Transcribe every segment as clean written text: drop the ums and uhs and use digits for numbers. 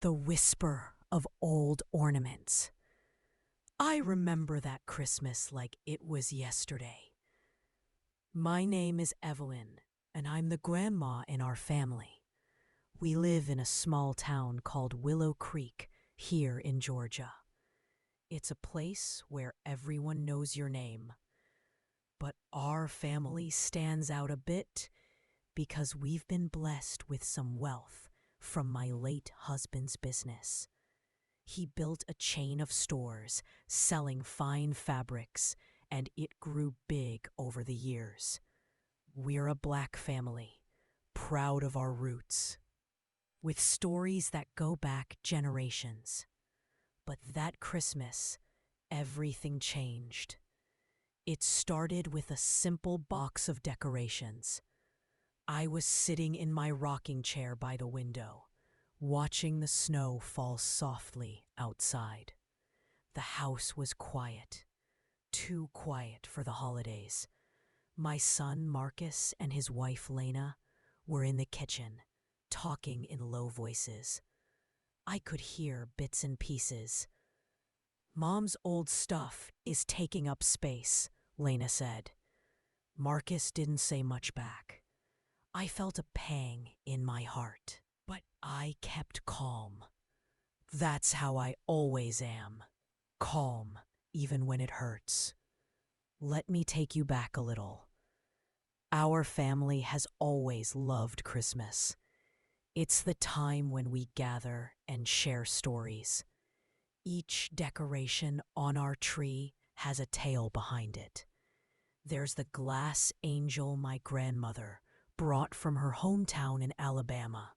The whisper of old ornaments. I remember that Christmas like it was yesterday. My name is Evelyn, and I'm the grandma in our family. We live in a small town called Willow Creek here in Georgia. It's a place where everyone knows your name. But our family stands out a bit because we've been blessed with some wealth from my late husband's business. He built a chain of stores selling fine fabrics, and it grew big over the years. We're a black family, proud of our roots, with stories that go back generations. But that Christmas, everything changed. It started with a simple box of decorations. I was sitting in my rocking chair by the window, watching the snow fall softly outside. The house was quiet, too quiet for the holidays. My son Marcus and his wife Lena were in the kitchen, talking in low voices. I could hear bits and pieces. "Mom's old stuff is taking up space," Lena said. Marcus didn't say much back. I felt a pang in my heart, but I kept calm. That's how I always am. Calm, even when it hurts. Let me take you back a little. Our family has always loved Christmas. It's the time when we gather and share stories. Each decoration on our tree has a tale behind it. There's the glass angel my grandmother brought from her hometown in Alabama.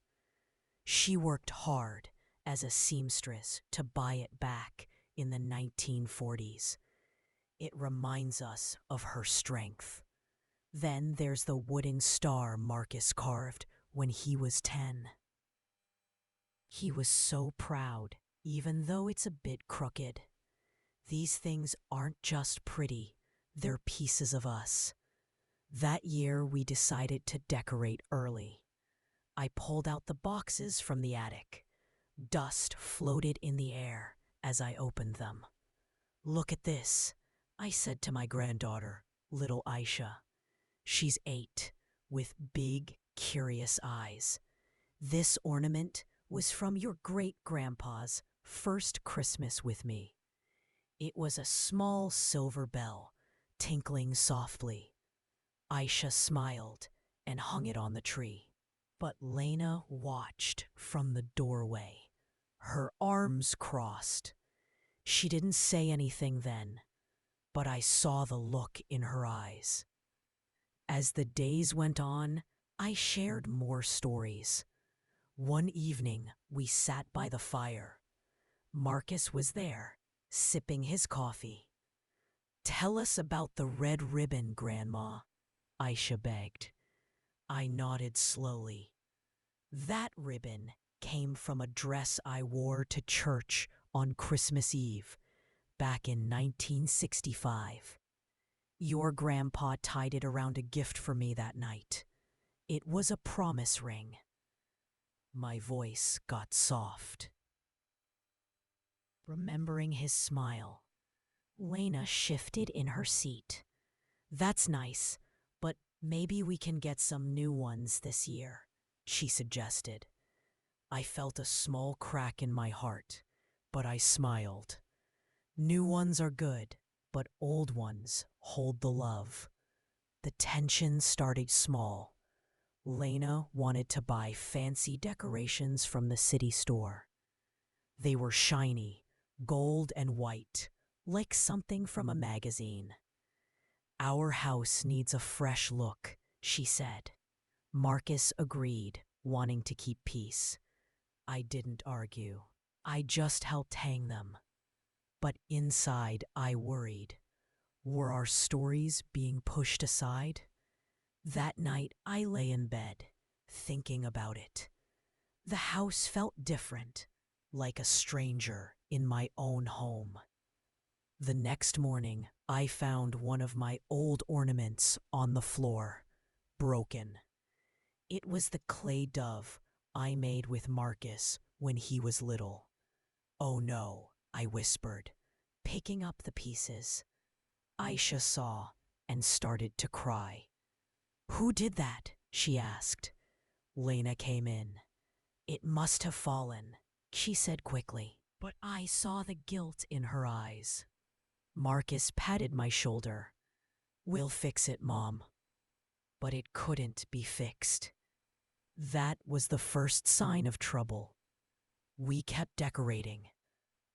She worked hard as a seamstress to buy it back in the 1940s. It reminds us of her strength. Then there's the wooden star Marcus carved when he was 10. He was so proud, even though it's a bit crooked. These things aren't just pretty, they're pieces of us. That year we decided to decorate early. I pulled out the boxes from the attic. Dust floated in the air as I opened them. "Look at this," I said to my granddaughter, little Aisha. She's 8, with big, curious eyes. "This ornament was from your great-grandpa's first Christmas with me." It was a small silver bell, tinkling softly. Aisha smiled and hung it on the tree. But Lena watched from the doorway, her arms crossed. She didn't say anything then, but I saw the look in her eyes. As the days went on, I shared more stories. One evening, we sat by the fire. Marcus was there, sipping his coffee. "Tell us about the red ribbon, Grandma," Aisha begged. I nodded slowly. "That ribbon came from a dress I wore to church on Christmas Eve, back in 1965. Your grandpa tied it around a gift for me that night. It was a promise ring." My voice got soft. Remembering his smile, Lena shifted in her seat. "That's nice, but maybe we can get some new ones this year," she suggested. I felt a small crack in my heart, but I smiled. New ones are good, but old ones hold the love. The tension started small. Lena wanted to buy fancy decorations from the city store. They were shiny, gold and white, like something from a magazine. "Our house needs a fresh look," she said. Marcus agreed, wanting to keep peace. I didn't argue. I just helped hang them. But inside, I worried. Were our stories being pushed aside? That night, I lay in bed, thinking about it. The house felt different, like a stranger in my own home. The next morning, I found one of my old ornaments on the floor, broken. It was the clay dove I made with Marcus when he was little. Oh no, I whispered, picking up the pieces. Aisha saw and started to cry. Who did that? She asked. Lena came in. It must have fallen, she said quickly, but I saw the guilt in her eyes. Marcus patted my shoulder. We'll fix it, Mom. But it couldn't be fixed. That was the first sign of trouble. We kept decorating.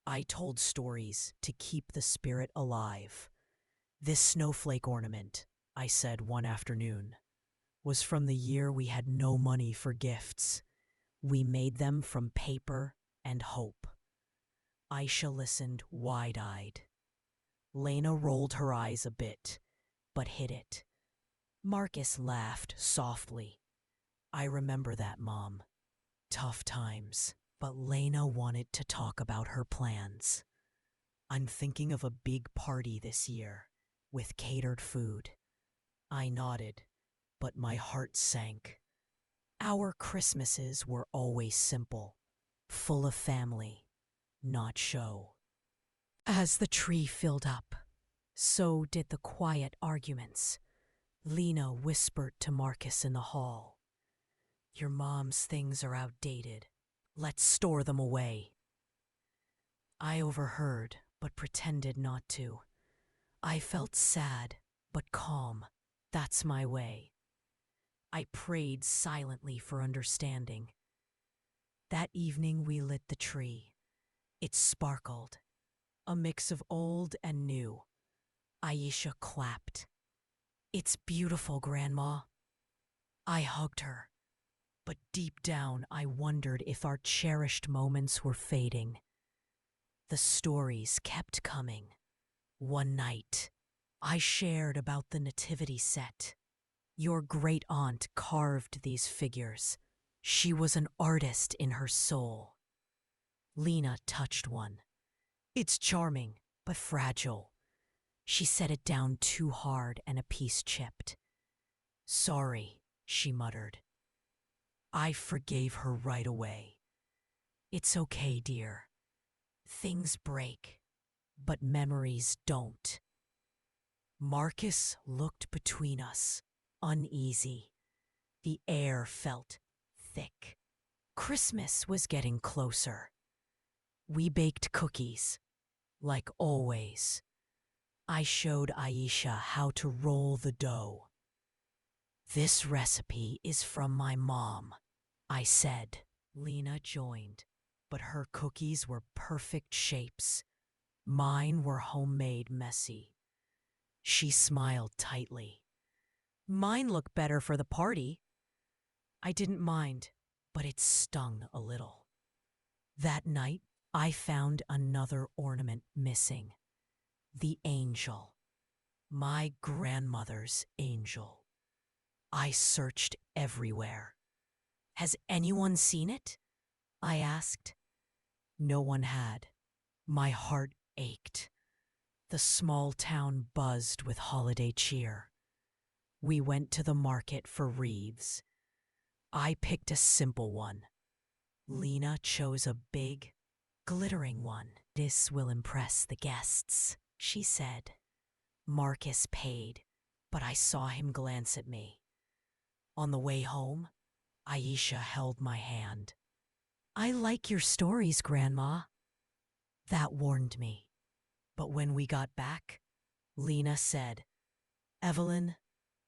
I told stories to keep the spirit alive. This snowflake ornament, I said one afternoon, was from the year we had no money for gifts. We made them from paper and hope. Aisha listened wide-eyed. Lena rolled her eyes a bit, but hid it. Marcus laughed softly. I remember that, Mom. Tough times. But Lena wanted to talk about her plans. I'm thinking of a big party this year, with catered food. I nodded, but my heart sank. Our Christmases were always simple, full of family, not show. As the tree filled up, so did the quiet arguments. Lena whispered to Marcus in the hall. Your mom's things are outdated. Let's store them away. I overheard, but pretended not to. I felt sad, but calm. That's my way. I prayed silently for understanding. That evening we lit the tree. It sparkled, a mix of old and new. Aisha clapped. It's beautiful, Grandma. I hugged her. But deep down, I wondered if our cherished moments were fading. The stories kept coming. One night, I shared about the nativity set. Your great-aunt carved these figures. She was an artist in her soul. Lena touched one. It's charming, but fragile. She set it down too hard and a piece chipped. Sorry, she muttered. I forgave her right away. It's okay, dear. Things break, but memories don't. Marcus looked between us, uneasy. The air felt thick. Christmas was getting closer. We baked cookies, like always. I showed Aisha how to roll the dough. This recipe is from my mom, I said. Lena joined, but her cookies were perfect shapes. Mine were homemade messy. She smiled tightly. Mine look better for the party. I didn't mind, but it stung a little. That night, I found another ornament missing. The angel. My grandmother's angel. I searched everywhere. Has anyone seen it? I asked. No one had. My heart ached. The small town buzzed with holiday cheer. We went to the market for wreaths. I picked a simple one. Lena chose a big, glittering one. This will impress the guests, she said. Marcus paid, but I saw him glance at me. On the way home, Aisha held my hand. I like your stories, Grandma. That warned me. But when we got back, Lena said, Evelyn,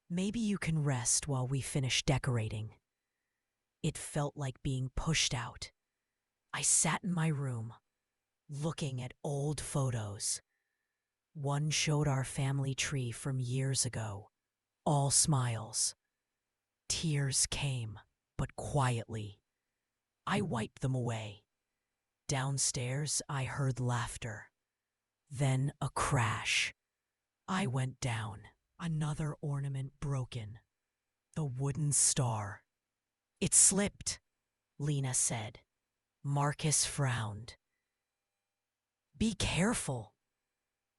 maybe you can rest while we finish decorating. It felt like being pushed out. I sat in my room, looking at old photos. One showed our family tree from years ago, all smiles. Tears came, but quietly. I wiped them away. Downstairs, I heard laughter. Then a crash. I went down. Another ornament broken. The wooden star. It slipped, Lena said. Marcus frowned. Be careful.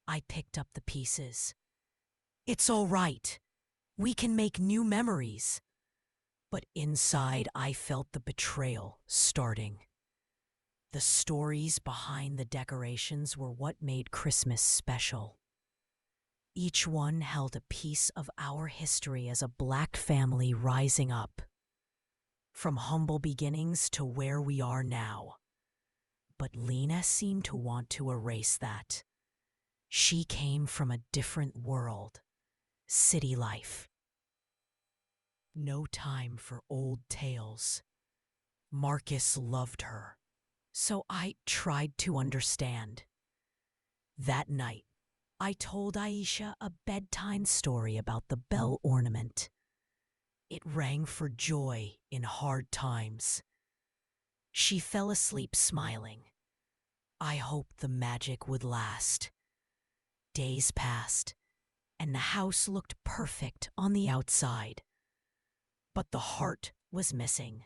I picked up the pieces. It's all right. We can make new memories. But inside, I felt the betrayal starting. The stories behind the decorations were what made Christmas special. Each one held a piece of our history as a Black family rising up, from humble beginnings to where we are now. But Lena seemed to want to erase that. She came from a different world, city life. No time for old tales. Marcus loved her, so I tried to understand. That night, I told Aisha a bedtime story about the bell ornament. It rang for joy in hard times. She fell asleep smiling. I hoped the magic would last. Days passed, and the house looked perfect on the outside. But the heart was missing.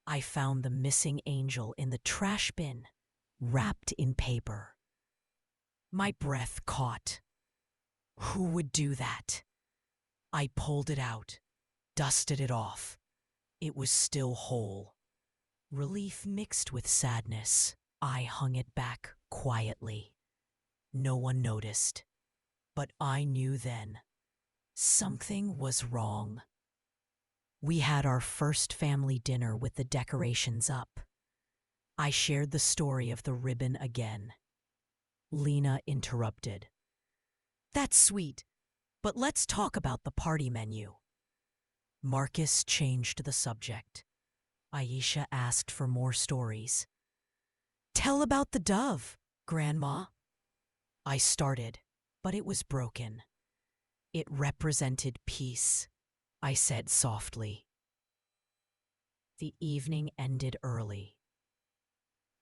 I found the missing angel in the trash bin, wrapped in paper. My breath caught. Who would do that? I pulled it out, dusted it off. It was still whole. Relief mixed with sadness. I hung it back quietly. No one noticed. But I knew then. Something was wrong. We had our first family dinner with the decorations up. I shared the story of the ribbon again. Lena interrupted. That's sweet, but let's talk about the party menu. Marcus changed the subject. Aisha asked for more stories. Tell about the dove, Grandma. I started, but it was broken. It represented peace, I said softly. The evening ended early.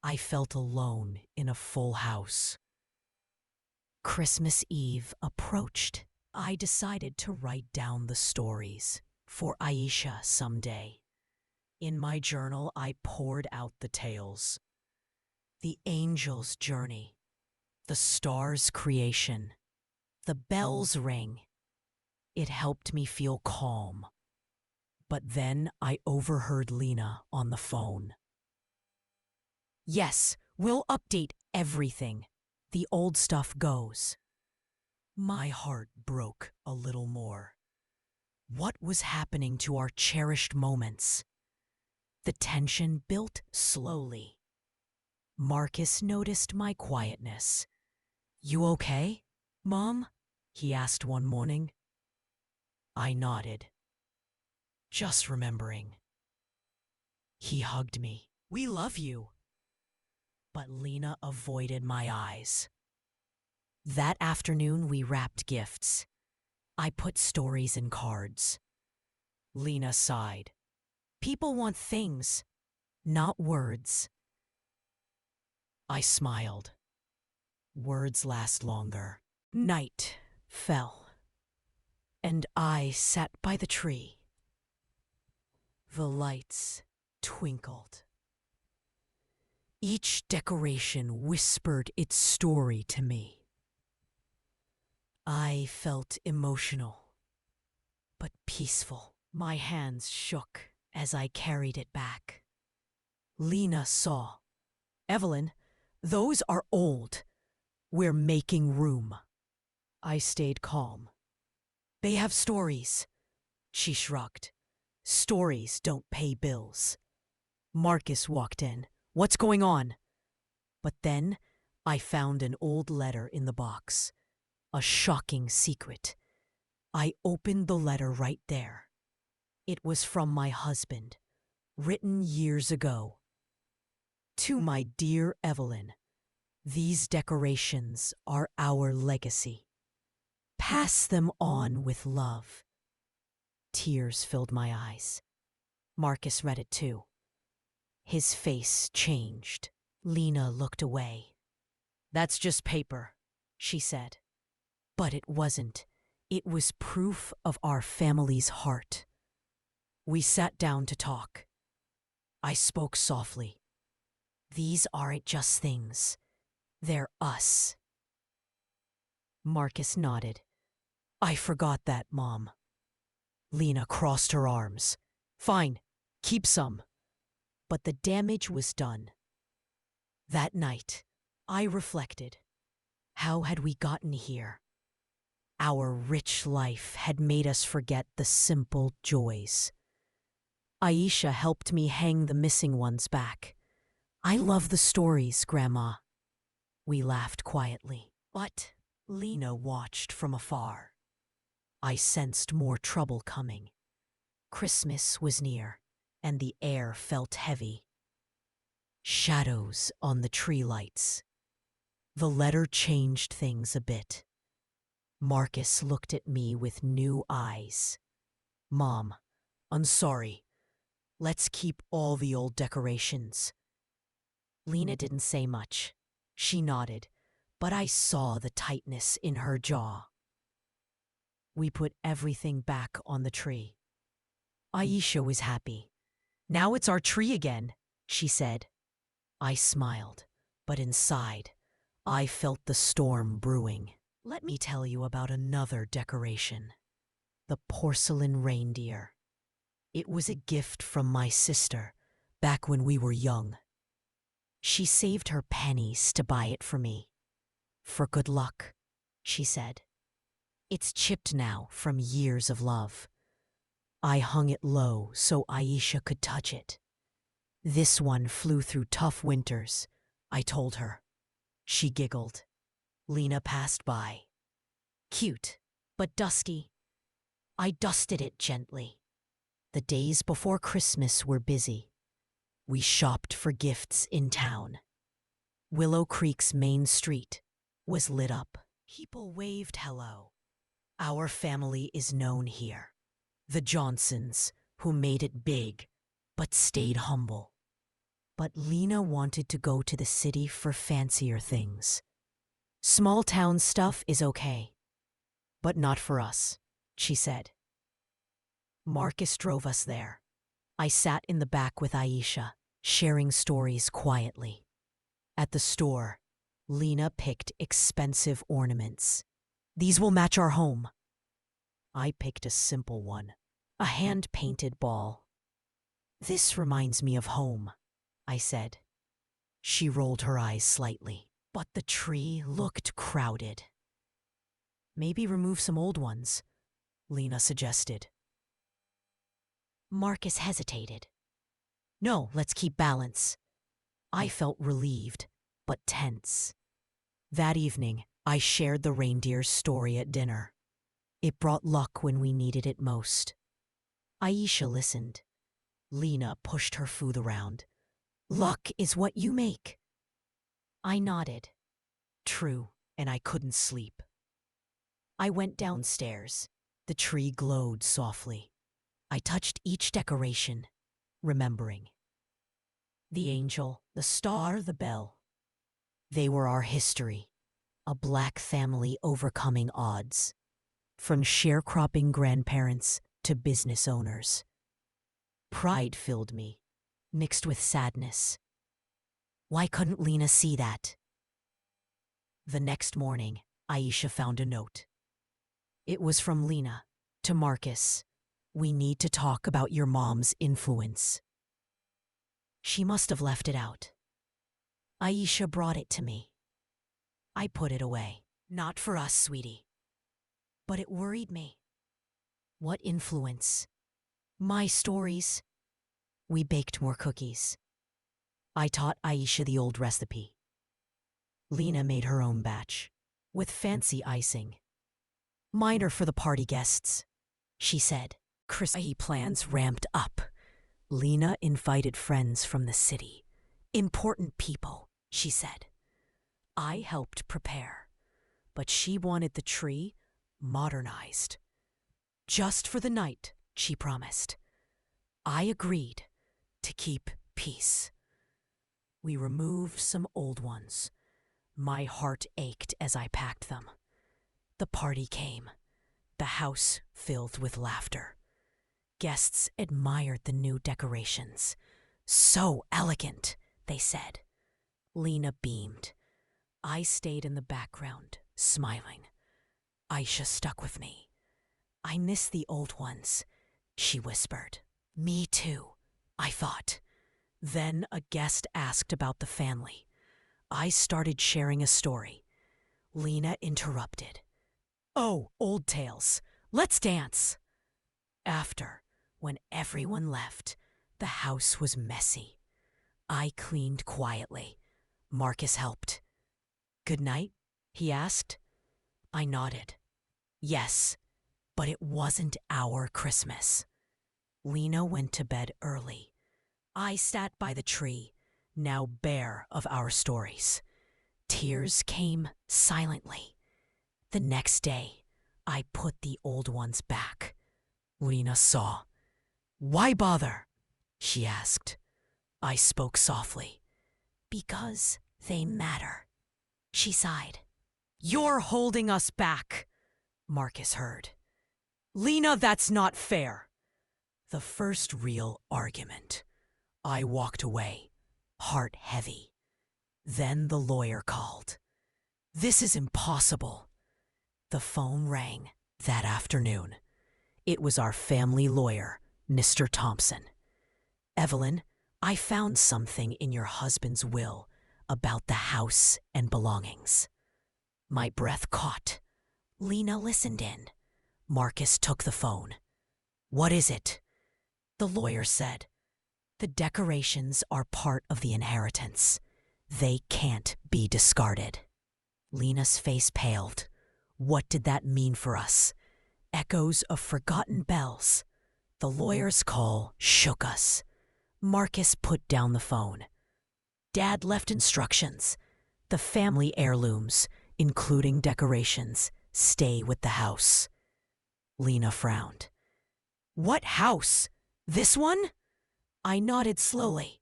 I felt alone in a full house. Christmas Eve approached. I decided to write down the stories for Aisha someday. In my journal, I poured out the tales. The angel's journey, the star's creation, the bell's ring. It helped me feel calm. But then I overheard Lena on the phone. Yes, we'll update everything. The old stuff goes. My heart broke a little more. What was happening to our cherished moments? The tension built slowly. Marcus noticed my quietness. You okay, Mom? He asked one morning. I nodded. Just remembering. He hugged me. We love you. But Lena avoided my eyes. That afternoon, we wrapped gifts. I put stories in cards. Lena sighed. People want things, not words. I smiled. Words last longer. Night fell, and I sat by the tree. The lights twinkled. Each decoration whispered its story to me. I felt emotional, but peaceful. My hands shook as I carried it back. Lena saw. Evelyn, those are old. We're making room. I stayed calm. They have stories. She shrugged. Stories don't pay bills. Marcus walked in. What's going on? But then I found an old letter in the box. A shocking secret. I opened the letter right there. It was from my husband, written years ago. To my dear Evelyn, these decorations are our legacy. Pass them on with love. Tears filled my eyes. Marcus read it too. His face changed. Lena looked away. That's just paper, she said. But it wasn't. It was proof of our family's heart. We sat down to talk. I spoke softly. These aren't just things. They're us. Marcus nodded. I forgot that, Mom. Lena crossed her arms. Fine, keep some. But the damage was done. That night, I reflected. How had we gotten here? Our rich life had made us forget the simple joys. Aisha helped me hang the missing ones back. I love the stories, Grandma. We laughed quietly, but Lena watched from afar. I sensed more trouble coming. Christmas was near, and the air felt heavy. Shadows on the tree lights. The letter changed things a bit. Marcus looked at me with new eyes. Mom, I'm sorry. Let's keep all the old decorations. Lena didn't say much. She nodded, but I saw the tightness in her jaw. We put everything back on the tree. Aisha was happy. Now it's our tree again, she said. I smiled, but inside, I felt the storm brewing. Let me tell you about another decoration. The porcelain reindeer. It was a gift from my sister, back when we were young. She saved her pennies to buy it for me. For good luck, she said. It's chipped now from years of love. I hung it low so Aisha could touch it. This one flew through tough winters, I told her. She giggled. Lena passed by. Cute, but dusty. I dusted it gently. The days before Christmas were busy. We shopped for gifts in town. Willow Creek's main street was lit up. People waved hello. Our family is known here. The Johnsons, who made it big, but stayed humble. But Lena wanted to go to the city for fancier things. Small town stuff is okay, but not for us, she said. Marcus drove us there. I sat in the back with Aisha, sharing stories quietly. At the store, Lena picked expensive ornaments. These will match our home. I picked a simple one, a hand-painted ball. This reminds me of home, I said. She rolled her eyes slightly, but the tree looked crowded. Maybe remove some old ones, Lena suggested. Marcus hesitated. No, let's keep balance. I felt relieved, but tense. That evening, I shared the reindeer's story at dinner. It brought luck when we needed it most. Aisha listened. Lena pushed her food around. Luck is what you make. I nodded. True, and I couldn't sleep. I went downstairs. The tree glowed softly. I touched each decoration, remembering. The angel, the star, the bell. They were our history, a black family overcoming odds, from sharecropping grandparents to business owners. Pride filled me, mixed with sadness. Why couldn't Lena see that? The next morning, Aisha found a note. It was from Lena to Marcus. We need to talk about your mom's influence. She must have left it out. Aisha brought it to me. I put it away. Not for us, sweetie. But it worried me. What influence? My stories. We baked more cookies. I taught Aisha the old recipe. Lena made her own batch, with fancy icing. Mine are for the party guests, she said. Christmas plans ramped up. Lena invited friends from the city. Important people, she said. I helped prepare, but she wanted the tree modernized. Just for the night, she promised. I agreed to keep peace. We removed some old ones. My heart ached as I packed them. The party came. The house filled with laughter. Guests admired the new decorations. So elegant, they said. Lena beamed. I stayed in the background, smiling. Aisha stuck with me. I miss the old ones, she whispered. Me too, I thought. Then a guest asked about the family. I started sharing a story. Lena interrupted. "Oh, old tales. Let's dance." After, when everyone left, the house was messy. I cleaned quietly. Marcus helped. "Good night?" he asked. I nodded. Yes, but it wasn't our Christmas. Lena went to bed early. I sat by the tree, now bare of our stories. Tears came silently. The next day, I put the old ones back. Lena saw. "Why bother?" she asked. I spoke softly. "Because they matter," she sighed. "You're holding us back," Marcus heard. "Lena, that's not fair." The first real argument. I walked away, heart heavy. Then the lawyer called. "This is impossible." The phone rang that afternoon. It was our family lawyer, Mr. Thompson. "Evelyn, I found something in your husband's will about the house and belongings." My breath caught. Lena listened in. Marcus took the phone. "What is it?" The lawyer said, "The decorations are part of the inheritance. They can't be discarded." Lena's face paled. What did that mean for us? Echoes of forgotten bells. The lawyer's call shook us. Marcus put down the phone. Dad left instructions. The family heirlooms, including decorations, stay with the house. Lena frowned. "What house? This one?" I nodded slowly.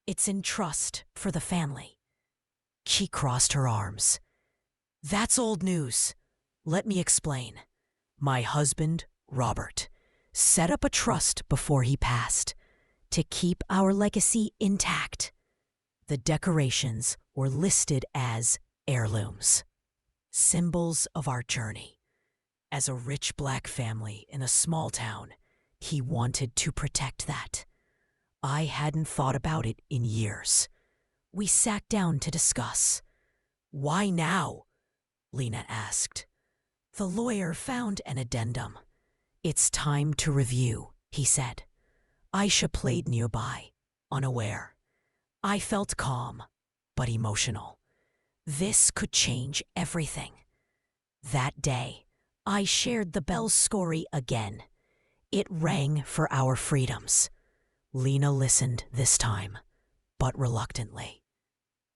"It's in trust for the family." She crossed her arms. "That's old news. Let me explain. My husband, Robert, set up a trust before he passed to keep our legacy intact. The decorations were listed as heirlooms, symbols of our journey. As a rich black family in a small town, he wanted to protect that. I hadn't thought about it in years. We sat down to discuss. "Why now?" Lena asked. The lawyer found an addendum. "It's time to review," he said. Aisha played nearby, unaware. I felt calm, but emotional. This could change everything. That day, I shared the bell's story again. It rang for our freedoms. Lena listened this time, but reluctantly.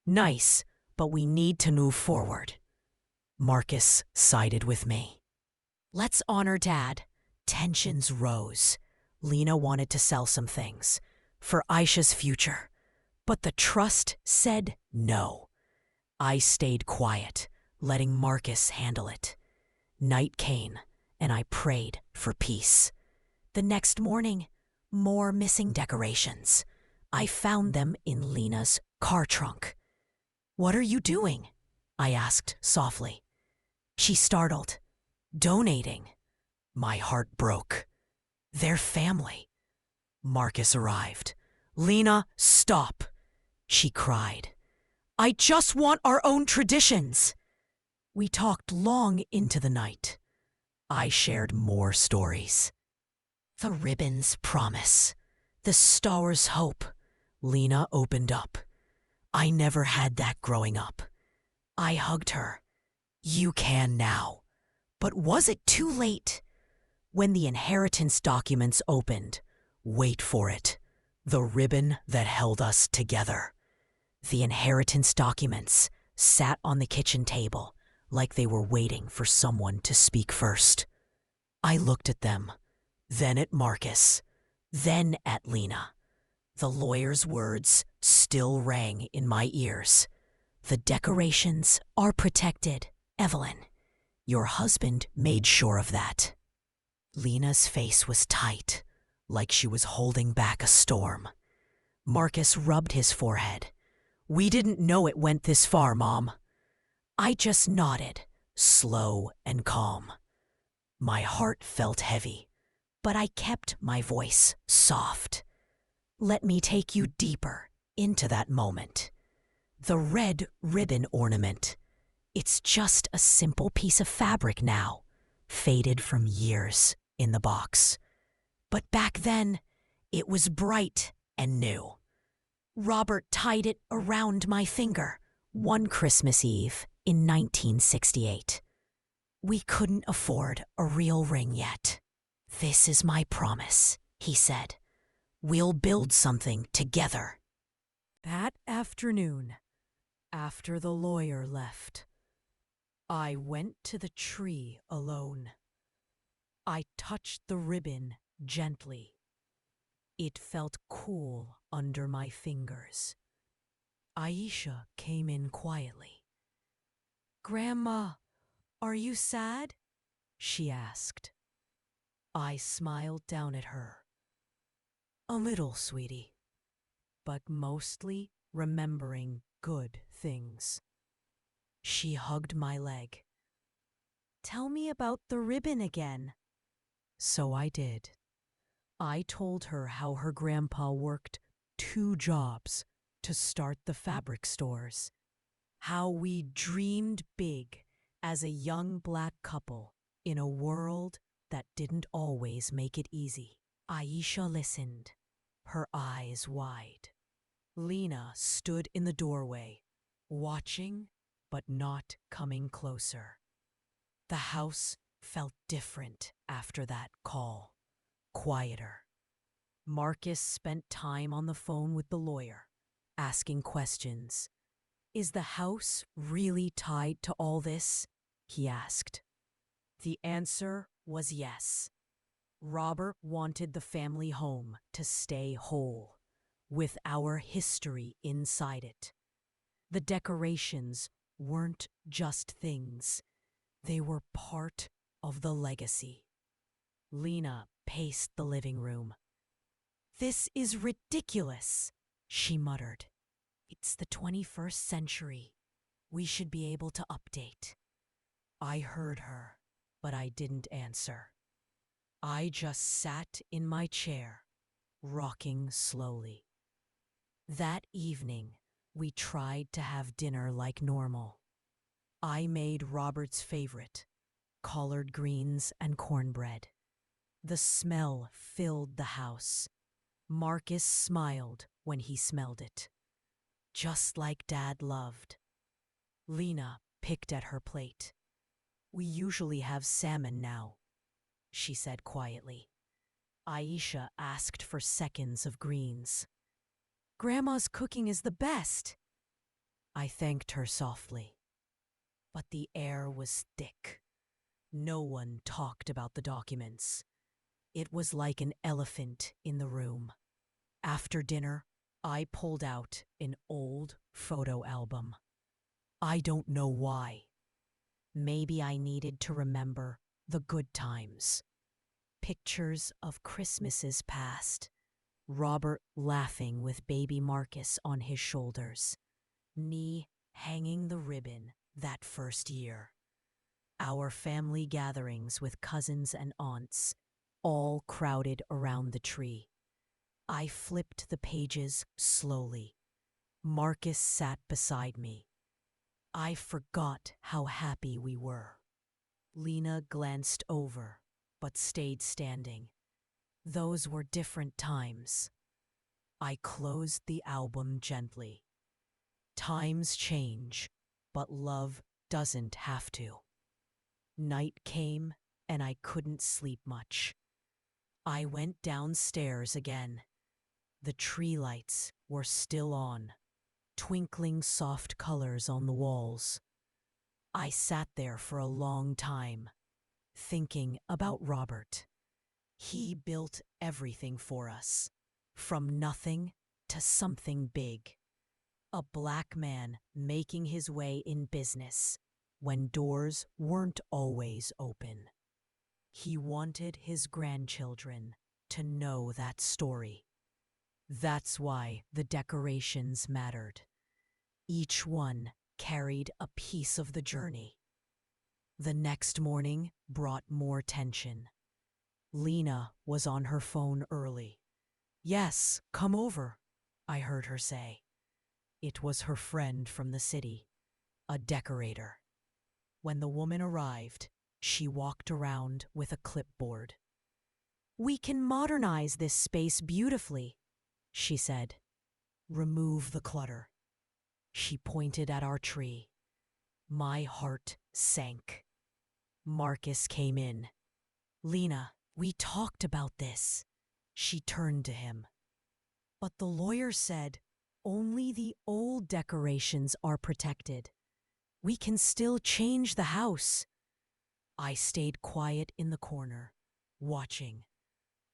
"Nice, but we need to move forward." Marcus sided with me. "Let's honor Dad." Tensions rose. Lena wanted to sell some things for Aisha's future, but the trust said no. I stayed quiet, letting Marcus handle it. Night came, and I prayed for peace. The next morning, more missing decorations. I found them in Lena's car trunk. "What are you doing?" I asked softly. She startled. "Donating." My heart broke. Their family. Marcus arrived. "Lena, stop," she cried. "I just want our own traditions." We talked long into the night. I shared more stories. The ribbon's promise. The star's hope. Lena opened up. I never had that growing up. I hugged her. "You can now." But was it too late? When the inheritance documents opened, wait for it, the ribbon that held us together. The inheritance documents sat on the kitchen table like they were waiting for someone to speak first. I looked at them, then at Marcus, then at Lena. The lawyer's words still rang in my ears. "The decorations are protected, Evelyn. Your husband made sure of that." Lena's face was tight, like she was holding back a storm. Marcus rubbed his forehead. "We didn't know it went this far, Mom." I just nodded, slow and calm. My heart felt heavy, but I kept my voice soft. "Let me take you deeper into that moment." The red ribbon ornament. It's just a simple piece of fabric now, faded from years in the box. But back then, it was bright and new. Robert tied it around my finger one Christmas Eve in 1968. We couldn't afford a real ring yet. "This is my promise," he said. "We'll build something together." That afternoon, after the lawyer left, I went to the tree alone. I touched the ribbon gently. It felt cool under my fingers. Aisha came in quietly. "Grandma, are you sad?" she asked. I smiled down at her. "A little, sweetie, but mostly remembering good things." She hugged my leg. "Tell me about the ribbon again." So I did. I told her how her grandpa worked 2 jobs to start the fabric stores, how we dreamed big as a young Black couple in a world that didn't always make it easy. Aisha listened, her eyes wide. Lena stood in the doorway, watching but not coming closer. The house felt different after that call, quieter. Marcus spent time on the phone with the lawyer, asking questions. "Is the house really tied to all this?" he asked. The answer was yes. Robert wanted the family home to stay whole, with our history inside it. The decorations weren't just things, they were part of the legacy. Lena paced the living room. "This is ridiculous," she muttered. "It's the 21st century. We should be able to update." I heard her, but I didn't answer. I just sat in my chair, rocking slowly. That evening, we tried to have dinner like normal. I made Robert's favorite, collard greens and cornbread. The smell filled the house. Marcus smiled when he smelled it. Just like Dad loved. Lena picked at her plate. "We usually have salmon now," she said quietly. Aisha asked for seconds of greens. "Grandma's cooking is the best." I thanked her softly. But the air was thick. No one talked about the documents. It was like an elephant in the room. After dinner, I pulled out an old photo album. I don't know why. Maybe I needed to remember the good times. Pictures of Christmases past. Robert laughing with baby Marcus on his shoulders. Me hanging the ribbon that first year. Our family gatherings with cousins and aunts, all crowded around the tree. I flipped the pages slowly. Marcus sat beside me. I forgot how happy we were. Lena glanced over, but stayed standing. Those were different times. I closed the album gently. Times change, but love doesn't have to. Night came, and I couldn't sleep much. I went downstairs again. The tree lights were still on, twinkling soft colors on the walls. I sat there for a long time, thinking about Robert. He built everything for us, from nothing to something big. A Black man making his way in business when doors weren't always open. He wanted his grandchildren to know that story. That's why the decorations mattered. Each one carried a piece of the journey. The next morning brought more tension. Lena was on her phone early. "Yes, come over," I heard her say. It was her friend from the city, a decorator. When the woman arrived, she walked around with a clipboard. "We can modernize this space beautifully," she said. "Remove the clutter." She pointed at our tree. My heart sank. Marcus came in. "Lena, we talked about this." She turned to him. "But the lawyer said only the old decorations are protected. We can still change the house." I stayed quiet in the corner, watching.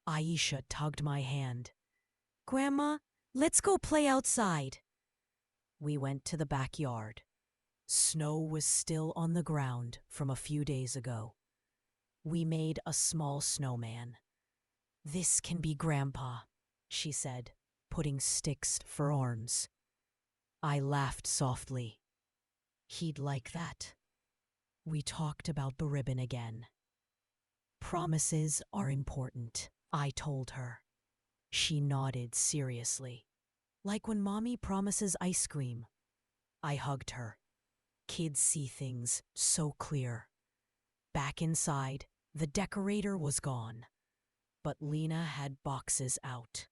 Aisha tugged my hand. "Grandma, let's go play outside." We went to the backyard. Snow was still on the ground from a few days ago. We made a small snowman. "This can be Grandpa," she said, putting sticks for arms. I laughed softly. He'd like that. We talked about the ribbon again. "Promises are important," I told her. She nodded seriously, like when Mommy promises ice cream. I hugged her. Kids see things so clear. Back inside, the decorator was gone, but Lena had boxes out.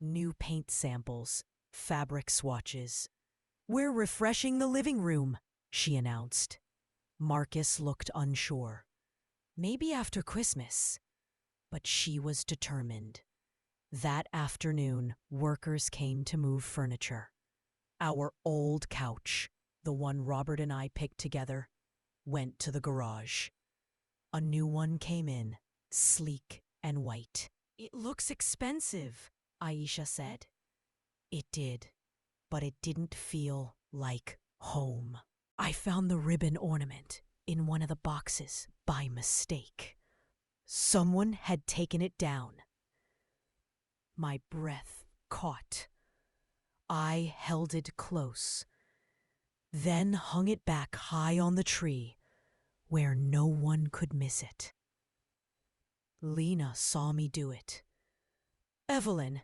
New paint samples, fabric swatches. "We're refreshing the living room," she announced. Marcus looked unsure. Maybe after Christmas. But she was determined. That afternoon, workers came to move furniture. Our old couch, the one Robert and I picked together, went to the garage. A new one came in, sleek and white. "It looks expensive," Aisha said. It did, but it didn't feel like home. I found the ribbon ornament in one of the boxes by mistake. Someone had taken it down. My breath caught. I held it close, then hung it back high on the tree where no one could miss it. Lena saw me do it. "Evelyn,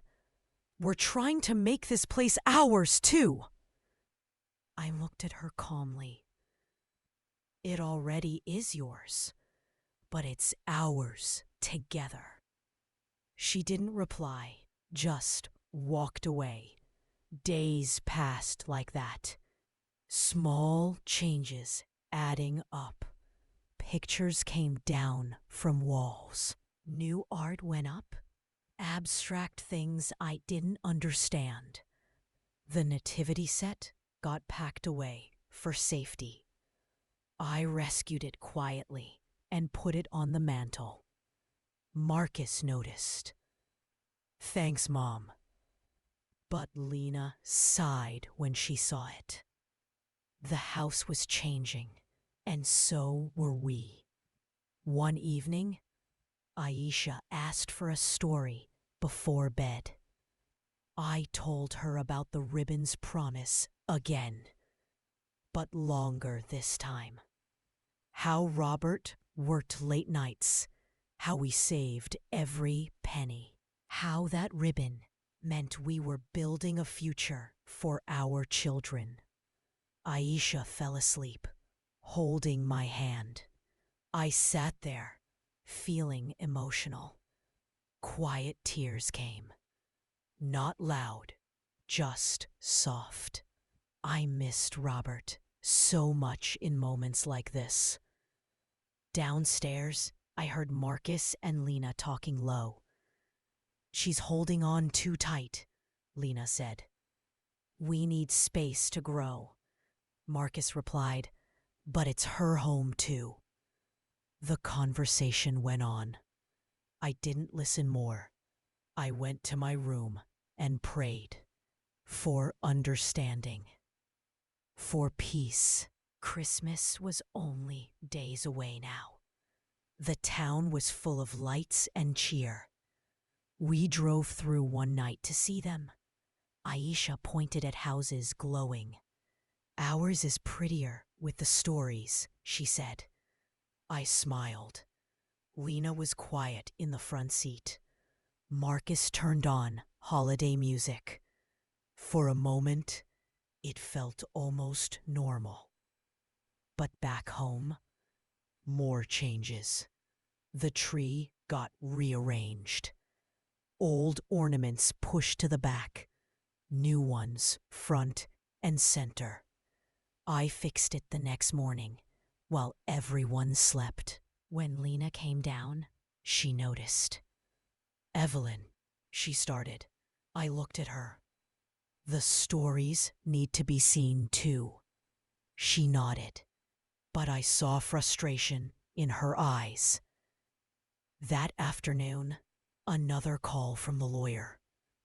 we're trying to make this place ours, too." I looked at her calmly. "It already is yours, but it's ours together." She didn't reply, just walked away. Days passed like that. Small changes adding up. Pictures came down from walls. New art went up. Abstract things I didn't understand. The nativity set got packed away for safety. I rescued it quietly and put it on the mantel. Marcus noticed. "Thanks, Mom." But Lena sighed when she saw it. The house was changing, and so were we. One evening, Aisha asked for a story before bed. I told her about the ribbon's promise again, but longer this time. How Robert worked late nights, how we saved every penny, how that ribbon meant we were building a future for our children. Aisha fell asleep, holding my hand. I sat there, feeling emotional. Quiet tears came. Not loud, just soft. I missed Robert so much in moments like this. Downstairs, I heard Marcus and Lena talking low. "She's holding on too tight," Lena said. "We need space to grow." Marcus replied, "But it's her home too." The conversation went on. I didn't listen more. I went to my room and prayed for understanding, for peace. Christmas was only days away now. The town was full of lights and cheer. We drove through one night to see them. Aisha pointed at houses glowing. "Ours is prettier with the stories," she said. I smiled. Lena was quiet in the front seat. Marcus turned on holiday music. For a moment, It felt almost normal. But back home, more changes. The tree got rearranged. Old ornaments pushed to the back, new ones front and center. I fixed it the next morning, while everyone slept. When Lena came down, she noticed. "Evelyn," she started. I looked at her. "The stories need to be seen too." She nodded, but I saw frustration in her eyes. That afternoon, another call from the lawyer.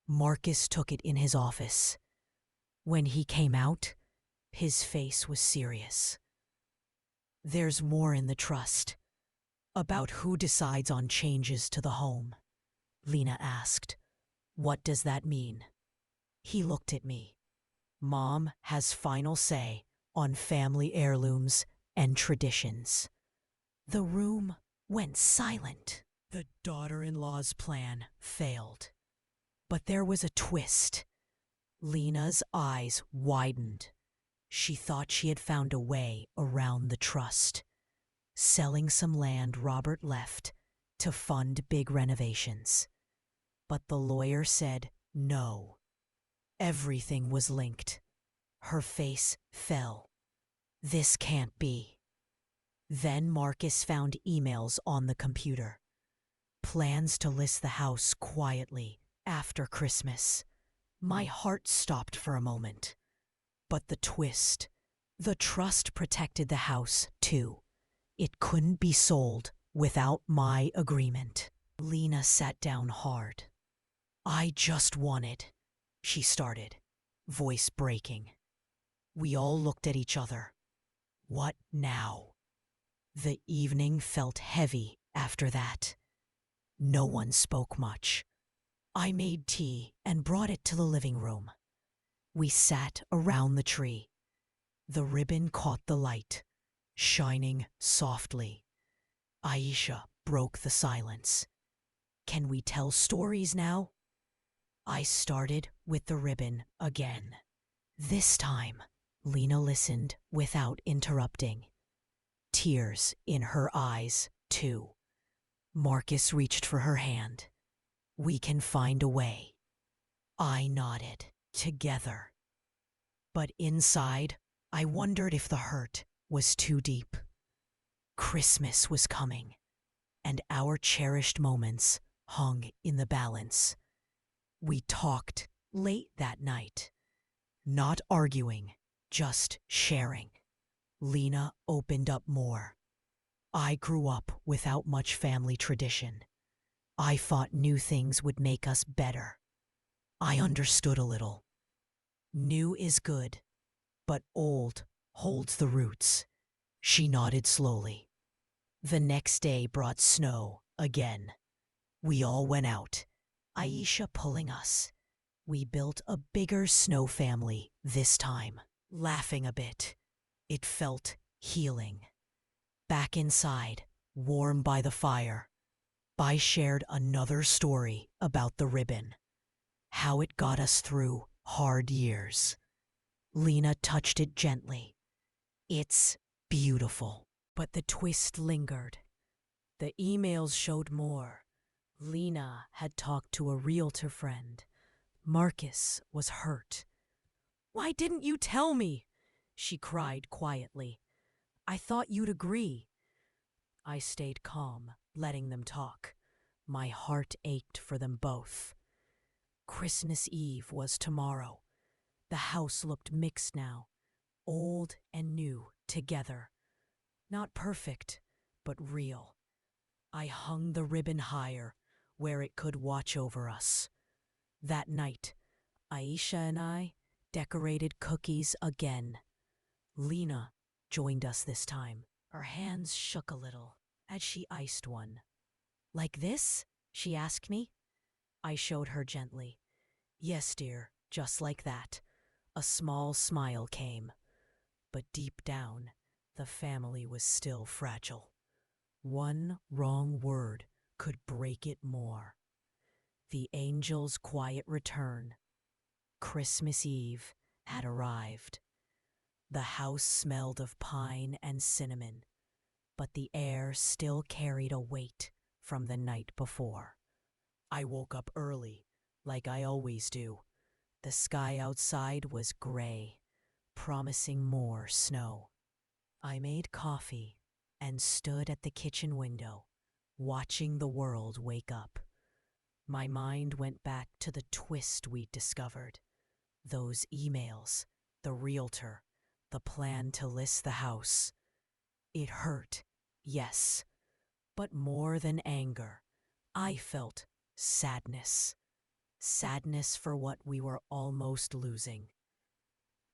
Marcus took it in his office. When he came out, his face was serious. "There's more in the trust. About who decides on changes to the home?" Lena asked. "What does that mean?" He looked at me. "Mom has final say on family heirlooms and traditions." The room went silent. The daughter-in-law's plan failed. But there was a twist. Lena's eyes widened. She thought she had found a way around the trust, selling some land Robert left to fund big renovations. But the lawyer said no. Everything was linked. Her face fell. "This can't be." Then Marcus found emails on the computer. Plans to list the house quietly after Christmas. My heart stopped for a moment. But the twist. The trust protected the house, too. It couldn't be sold without my agreement. Lena sat down hard. "I just wanted," she started, voice breaking. We all looked at each other. What now? The evening felt heavy after that. No one spoke much. I made tea and brought it to the living room. We sat around the tree. The ribbon caught the light, shining softly. Aisha broke the silence. "Can we tell stories now?" I started with the ribbon again. This time, Lena listened without interrupting. Tears in her eyes, too. Marcus reached for her hand. "We can find a way." I nodded. Together. But inside, I wondered if the hurt was too deep. Christmas was coming, and our cherished moments hung in the balance. We talked late that night, not arguing, just sharing. Lena opened up more. I grew up without much family tradition. I thought new things would make us better. I understood a little. New is good, but old holds the roots. She nodded slowly. The next day brought snow again. We all went out, Aisha pulling us. We built a bigger snow family this time, laughing a bit. It felt healing. Back inside, warm by the fire, I shared another story about the ribbon, how it got us through hard years. Lena touched it gently. "It's beautiful." But the twist lingered. The emails showed more. Lena had talked to a realtor friend. Marcus was hurt. "Why didn't you tell me?" she cried quietly. "I thought you'd agree." I stayed calm, letting them talk. My heart ached for them both. Christmas Eve was tomorrow. The house looked mixed now, old and new together. Not perfect, but real. I hung the ribbon higher, where it could watch over us. That night, Aisha and I decorated cookies again. Lena joined us this time. Her hands shook a little as she iced one. "Like this?" she asked me. I showed her gently. "Yes, dear, just like that." A small smile came. But deep down, the family was still fragile. One wrong word could break it more. The angel's quiet return. Christmas Eve, had arrived. The house smelled of pine and cinnamon, but the air still carried a weight from the night before. I woke up early, like I always do. The sky outside was gray, promising more snow. I made coffee and stood at the kitchen window, watching the world wake up. My mind went back to the twist we'd discovered. Those emails, the realtor, the plan to list the house. It hurt, yes, but more than anger, I felt sadness. Sadness for what we were almost losing.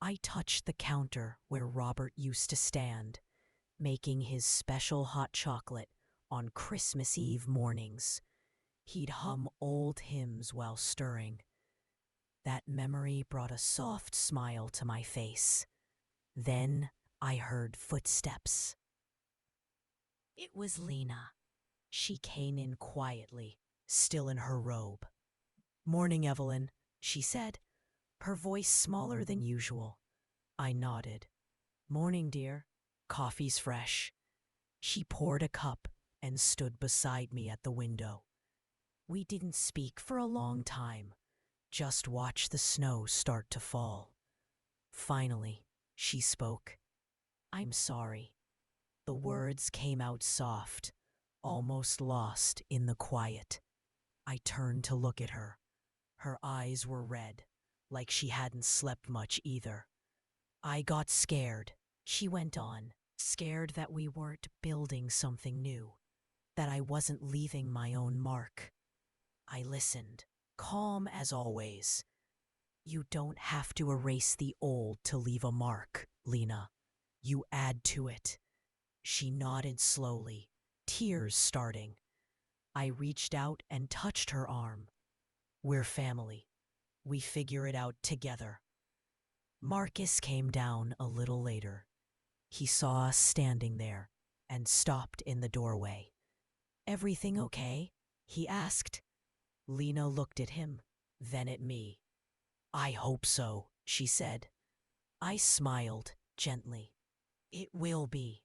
I touched the counter where Robert used to stand, making his special hot chocolate on Christmas Eve mornings. He'd hum old hymns while stirring. That memory brought a soft smile to my face. Then I heard footsteps. It was Lena. She came in quietly, still in her robe. "Morning, Evelyn," she said, her voice smaller than usual. I nodded. "Morning, dear. Coffee's fresh." She poured a cup and stood beside me at the window. We didn't speak for a long time, just watched the snow start to fall. Finally, she spoke. "I'm sorry." The words came out soft, almost lost in the quiet. I turned to look at her. Her eyes were red, like she hadn't slept much either. "I got scared," she went on, "scared that we weren't building something new, that I wasn't leaving my own mark." I listened, calm as always. "You don't have to erase the old to leave a mark, Lena. You add to it." She nodded slowly, tears starting. I reached out and touched her arm. "We're family. We figure it out together." Marcus came down a little later. He saw us standing there and stopped in the doorway. "Everything okay?" he asked. Lena looked at him, then at me. "I hope so," she said. I smiled gently. "It will be."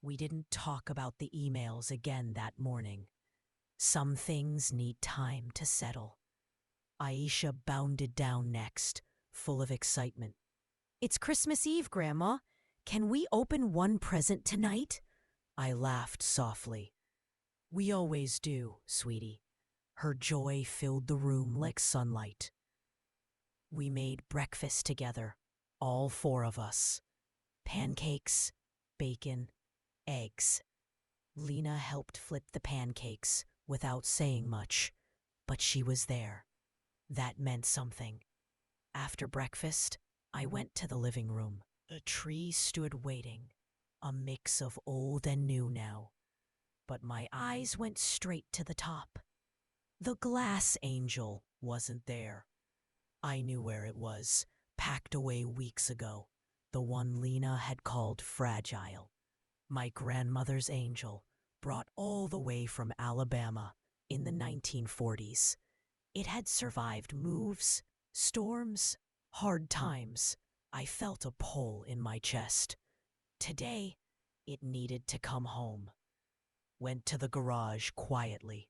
We didn't talk about the emails again that morning. Some things need time to settle. Aisha bounded down next, full of excitement. "It's Christmas Eve, Grandma. Can we open one present tonight?" I laughed softly. "We always do, sweetie." Her joy filled the room like sunlight. We made breakfast together, all four of us. Pancakes, bacon, eggs. Lena helped flip the pancakes without saying much, but she was there. That meant something. After breakfast, I went to the living room. A tree stood waiting, a mix of old and new now. But my eyes went straight to the top. The glass angel wasn't there. I knew where it was, packed away weeks ago. The one Lena had called fragile. My grandmother's angel, brought all the way from Alabama in the 1940s. It had survived moves, storms, hard times. I felt a pull in my chest. Today, it needed to come home. Went to the garage quietly.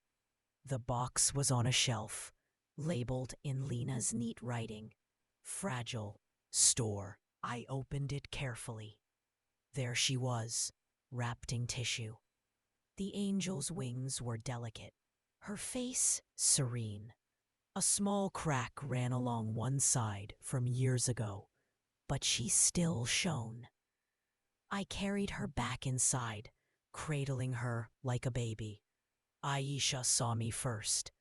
The box was on a shelf, labeled in Lena's neat writing. "Fragile Store." I opened it carefully. There she was, wrapped in tissue. The angel's wings were delicate, her face serene. A small crack ran along one side from years ago, but she still shone. I carried her back inside, cradling her like a baby. Aisha saw me first.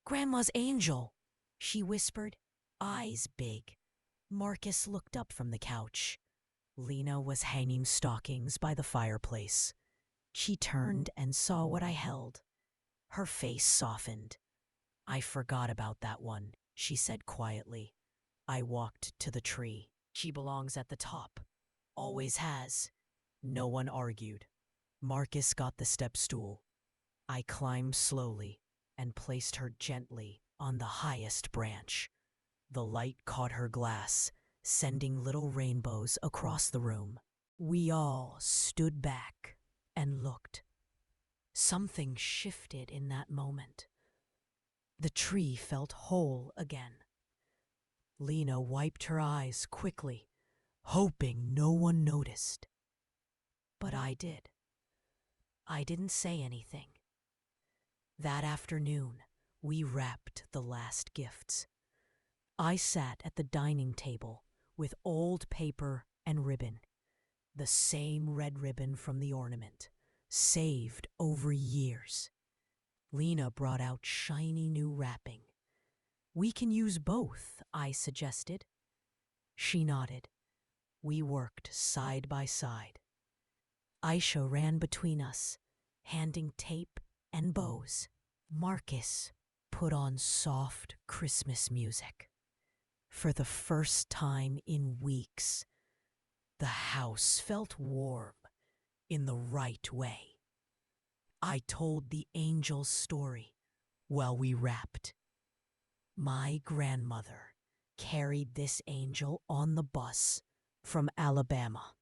"Grandma's angel," she whispered, eyes big. Marcus looked up from the couch. Lena was hanging stockings by the fireplace. She turned and saw what I held. Her face softened. "I forgot about that one," she said quietly. I walked to the tree. "She belongs at the top. Always has." No one argued. Marcus got the step stool. I climbed slowly and placed her gently on the highest branch. The light caught her glass, sending little rainbows across the room. We all stood back and looked. Something shifted in that moment. The tree felt whole again. Lena wiped her eyes quickly, hoping no one noticed. But I did. I didn't say anything. That afternoon, we wrapped the last gifts. I sat at the dining table with old paper and ribbon, the same red ribbon from the ornament, saved over years. Lena brought out shiny new wrapping. We can use both, I suggested. She nodded. We worked side by side. Aisha ran between us, handing tape and bows. Marcus put on soft Christmas music. For the first time in weeks, the house felt warm in the right way. I told the angel's story while we wrapped. My grandmother carried this angel on the bus from Alabama.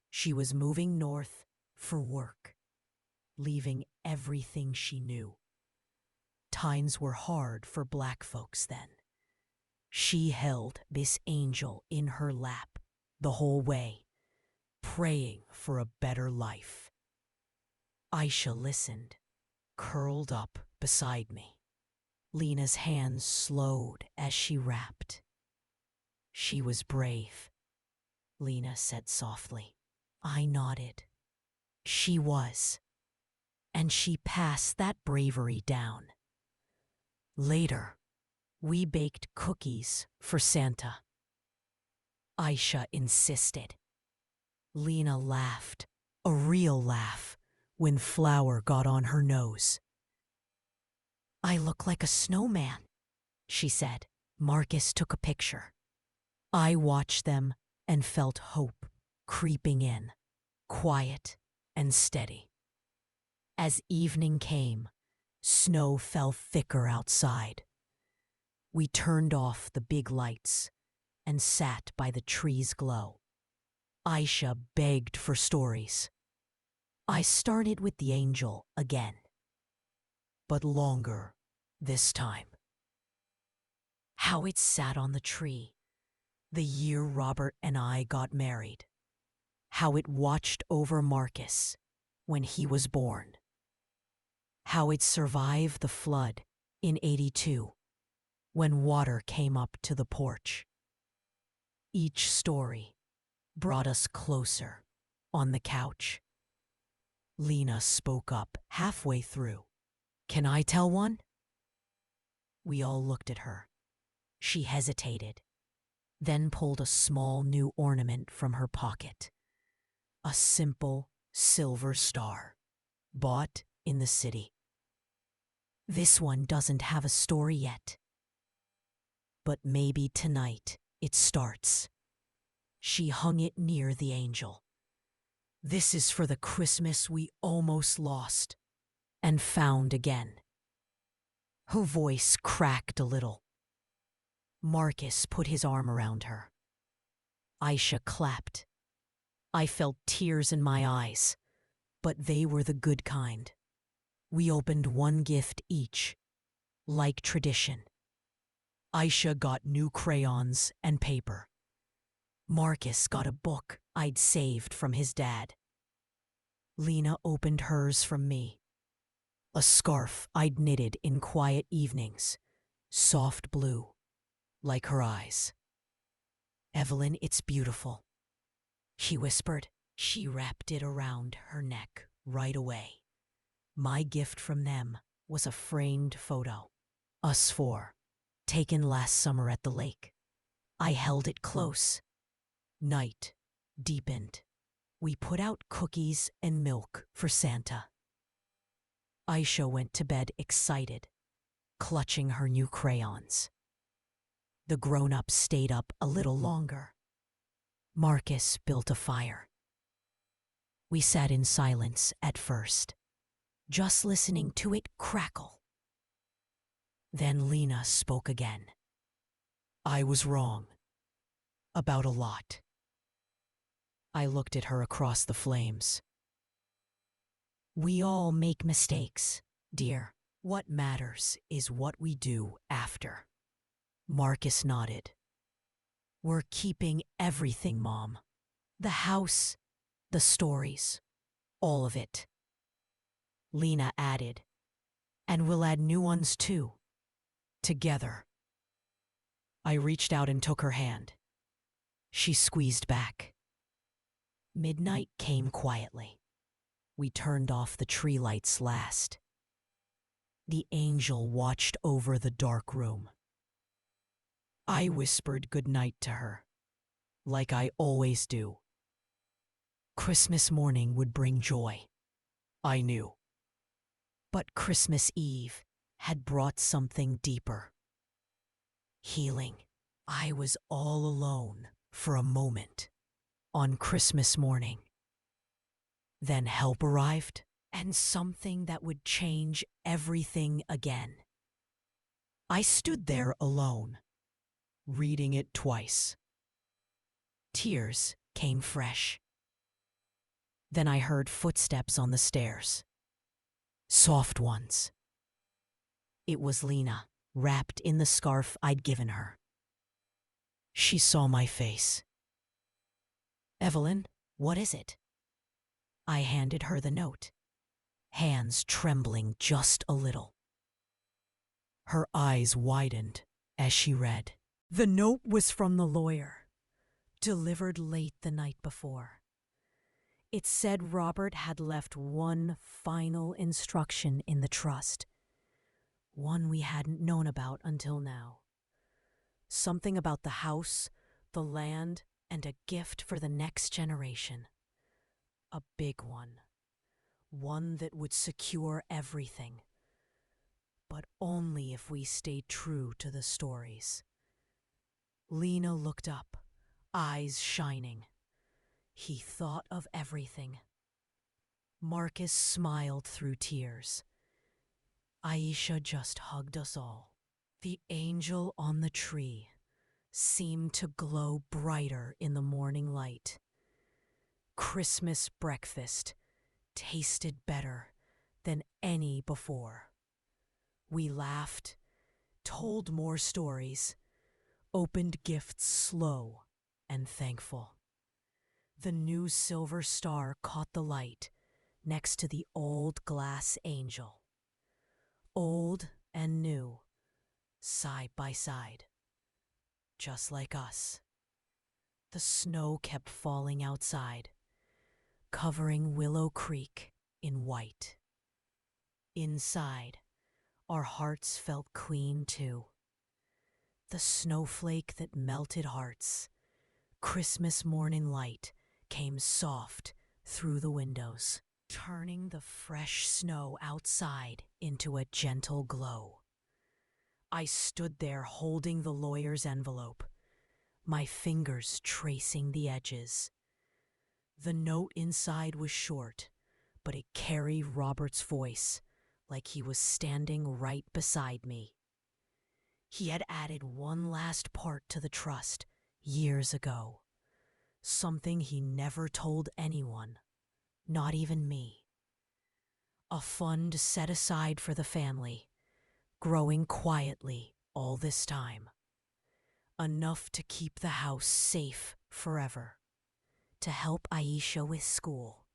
She was moving north for work, leaving everything she knew. Times were hard for black folks then. She held this angel in her lap the whole way, praying for a better life. Aisha listened, curled up beside me. Lena's hands slowed as she rapped. She was brave, Lena said softly. I nodded. She was, and she passed that bravery down. Later, we baked cookies for Santa. Aisha insisted. Lena laughed, a real laugh, when flour got on her nose. I look like a snowman, she said. Marcus took a picture. I watched them and felt hope creeping in, quiet and steady. As evening came, snow fell thicker outside. We turned off the big lights and sat by the tree's glow. Aisha begged for stories. I started with the angel again, but longer this time. How it sat on the tree the year Robert and I got married. How it watched over Marcus when he was born. How it survived the flood in '82 when water came up to the porch. Each story brought us closer on the couch. Lena spoke up halfway through. Can I tell one? We all looked at her. She hesitated, then pulled a small new ornament from her pocket. A simple silver star, bought in the city. This one doesn't have a story yet. But maybe tonight it starts. She hung it near the angel. This is for the Christmas we almost lost and found again. Her voice cracked a little. Marcus put his arm around her. Aisha clapped. I felt tears in my eyes, but they were the good kind. We opened one gift each, like tradition. Aisha got new crayons and paper. Marcus got a book I'd saved from his dad. Lena opened hers from me. A scarf I'd knitted in quiet evenings, soft blue, like her eyes. Evelyn, it's beautiful, she whispered. She wrapped it around her neck right away. My gift from them was a framed photo, us four, taken last summer at the lake. I held it close. Night deepened. We put out cookies and milk for Santa. Aisha went to bed excited, clutching her new crayons. The grown-ups stayed up a little longer. Marcus built a fire. We sat in silence at first, just listening to it crackle. Then Lena spoke again. I was wrong. About a lot. I looked at her across the flames. We all make mistakes, dear. What matters is what we do after. Marcus nodded. We're keeping everything, Mom. The house, the stories, all of it. Lena added. And we'll add new ones too. Together. I reached out and took her hand. She squeezed back. Midnight came quietly. We turned off the tree lights last. The angel watched over the dark room. I whispered goodnight to her, like I always do. Christmas morning would bring joy. I knew. But Christmas Eve had brought something deeper. Healing. I was all alone for a moment on Christmas morning. Then help arrived, and something that would change everything again. I stood there alone, reading it twice. Tears came fresh. Then I heard footsteps on the stairs. Soft ones. It was Lena, wrapped in the scarf I'd given her. She saw my face. Evelyn, what is it? I handed her the note, hands trembling just a little. Her eyes widened as she read. The note was from the lawyer, delivered late the night before. It said Robert had left one final instruction in the trust, one we hadn't known about until now. Something about the house, the land, and a gift for the next generation. A big one. One that would secure everything. But only if we stayed true to the stories. Lena looked up, eyes shining. He thought of everything. Marcus smiled through tears. Aisha just hugged us all. The angel on the tree seemed to glow brighter in the morning light. Christmas breakfast tasted better than any before. We laughed, told more stories, opened gifts slow and thankful. The new silver star caught the light next to the old glass angel. Old and new, side by side, just like us. The snow kept falling outside, covering Willow Creek in white. Inside, our hearts felt clean too. The snowflake that melted hearts, Christmas morning light came soft through the windows, turning the fresh snow outside into a gentle glow. I stood there holding the lawyer's envelope, my fingers tracing the edges. The note inside was short, but it carried Robert's voice like he was standing right beside me. He had added one last part to the trust years ago, something he never told anyone, not even me. A fund set aside for the family, growing quietly all this time. Enough to keep the house safe forever, to help Aisha with school,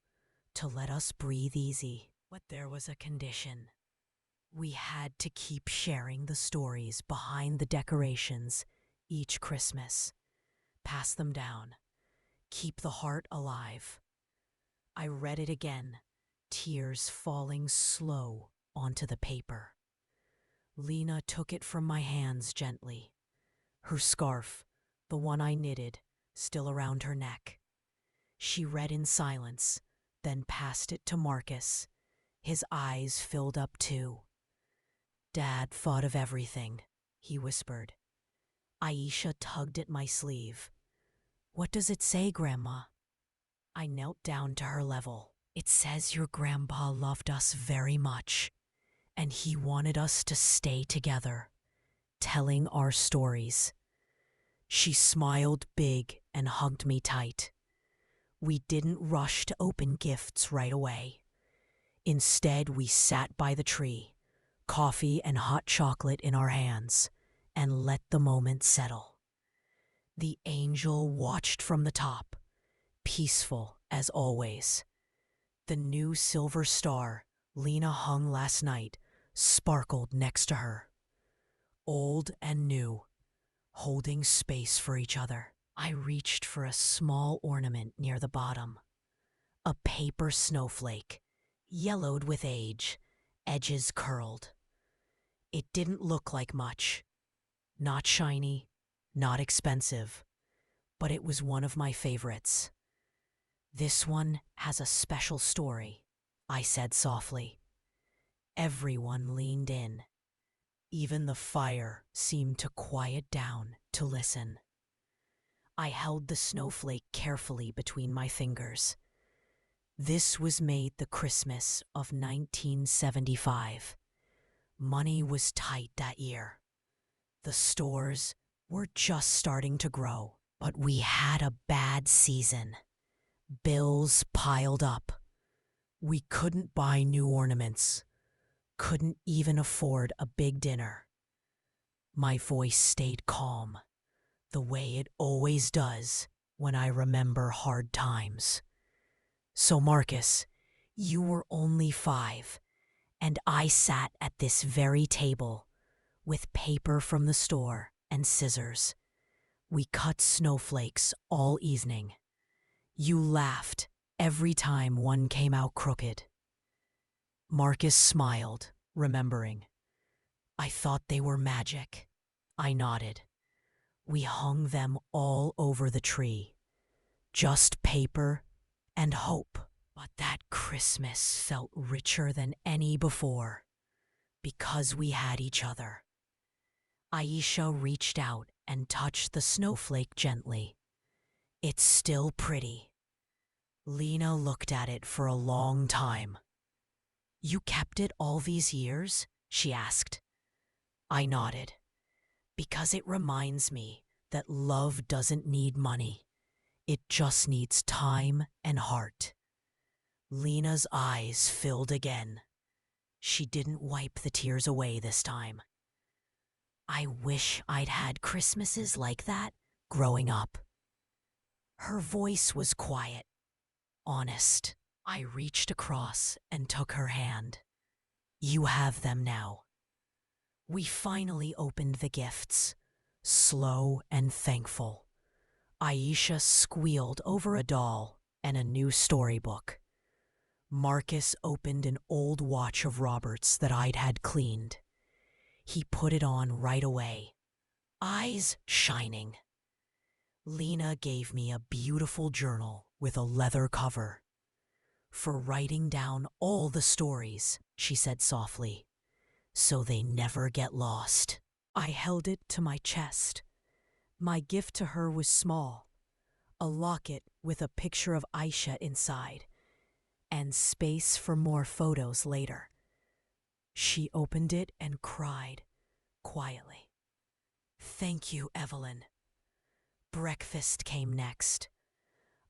to let us breathe easy. But there was a condition. We had to keep sharing the stories behind the decorations each Christmas. Pass them down. Keep the heart alive. I read it again, tears falling slow onto the paper. Lena took it from my hands gently, her scarf, the one I knitted, still around her neck. She read in silence, then passed it to Marcus. His eyes filled up too. Dad thought of everything, he whispered. Aisha tugged at my sleeve. What does it say, Grandma? I knelt down to her level. It says your grandpa loved us very much, and he wanted us to stay together, telling our stories. She smiled big and hugged me tight. We didn't rush to open gifts right away. Instead, we sat by the tree, coffee and hot chocolate in our hands, and let the moment settle. The angel watched from the top, peaceful as always. The new silver star Lena hung last night sparkled next to her. Old and new, holding space for each other. I reached for a small ornament near the bottom. A paper snowflake, yellowed with age, edges curled. It didn't look like much. Not shiny, not expensive, but it was one of my favorites. This one has a special story, I said softly. Everyone leaned in. Even the fire seemed to quiet down to listen. I held the snowflake carefully between my fingers. This was made the Christmas of 1975. Money was tight that year. The stores were just starting to grow, but we had a bad season. Bills piled up. We couldn't buy new ornaments, couldn't even afford a big dinner. My voice stayed calm, the way it always does when I remember hard times. So Marcus, you were only 5, and I sat at this very table with paper from the store and scissors. We cut snowflakes all evening. You laughed every time one came out crooked. Marcus smiled, remembering. I thought they were magic. I nodded. We hung them all over the tree. Just paper and hope. But that Christmas felt richer than any before, because we had each other. Aisha reached out and touched the snowflake gently. It's still pretty. Lena looked at it for a long time. You kept it all these years? She asked. I nodded. Because it reminds me that love doesn't need money. It just needs time and heart. Lena's eyes filled again. She didn't wipe the tears away this time. I wish I'd had Christmases like that growing up. Her voice was quiet, honest. I reached across and took her hand. You have them now. We finally opened the gifts, slow and thankful. Aisha squealed over a doll and a new storybook. Marcus opened an old watch of Robert's that I'd had cleaned. He put it on right away, eyes shining. Lena gave me a beautiful journal with a leather cover. For writing down all the stories, she said softly, so they never get lost. I held it to my chest. My gift to her was small, a locket with a picture of Aisha inside, and space for more photos later. She opened it and cried, quietly. Thank you, Evelyn. Breakfast came next.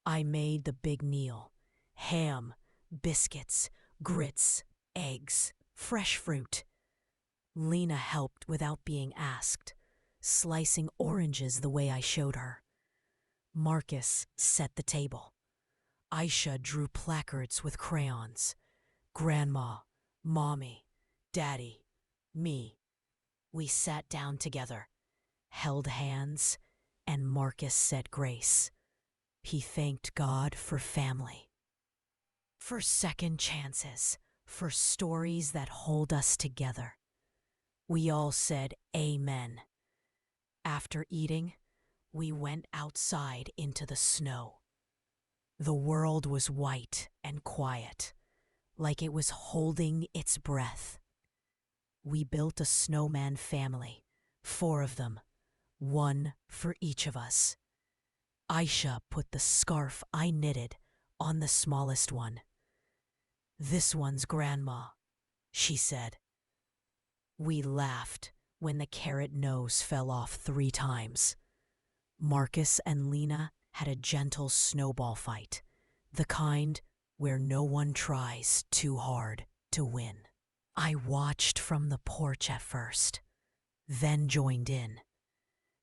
I made the big meal. Ham, biscuits, grits, eggs, fresh fruit. Lena helped without being asked, slicing oranges the way I showed her. Marcus set the table. Aisha drew placards with crayons. Grandma, Mommy, Daddy, me. We sat down together, held hands, and Marcus said grace. He thanked God for family, for second chances, for stories that hold us together. We all said amen. After eating, we went outside into the snow. The world was white and quiet, like it was holding its breath. We built a snowman family, 4 of them, one for each of us. Aisha put the scarf I knitted on the smallest one. This one's Grandma, she said. We laughed when the carrot nose fell off 3 times. Marcus and Lena had a gentle snowball fight, the kind where no one tries too hard to win. I watched from the porch at first, then joined in.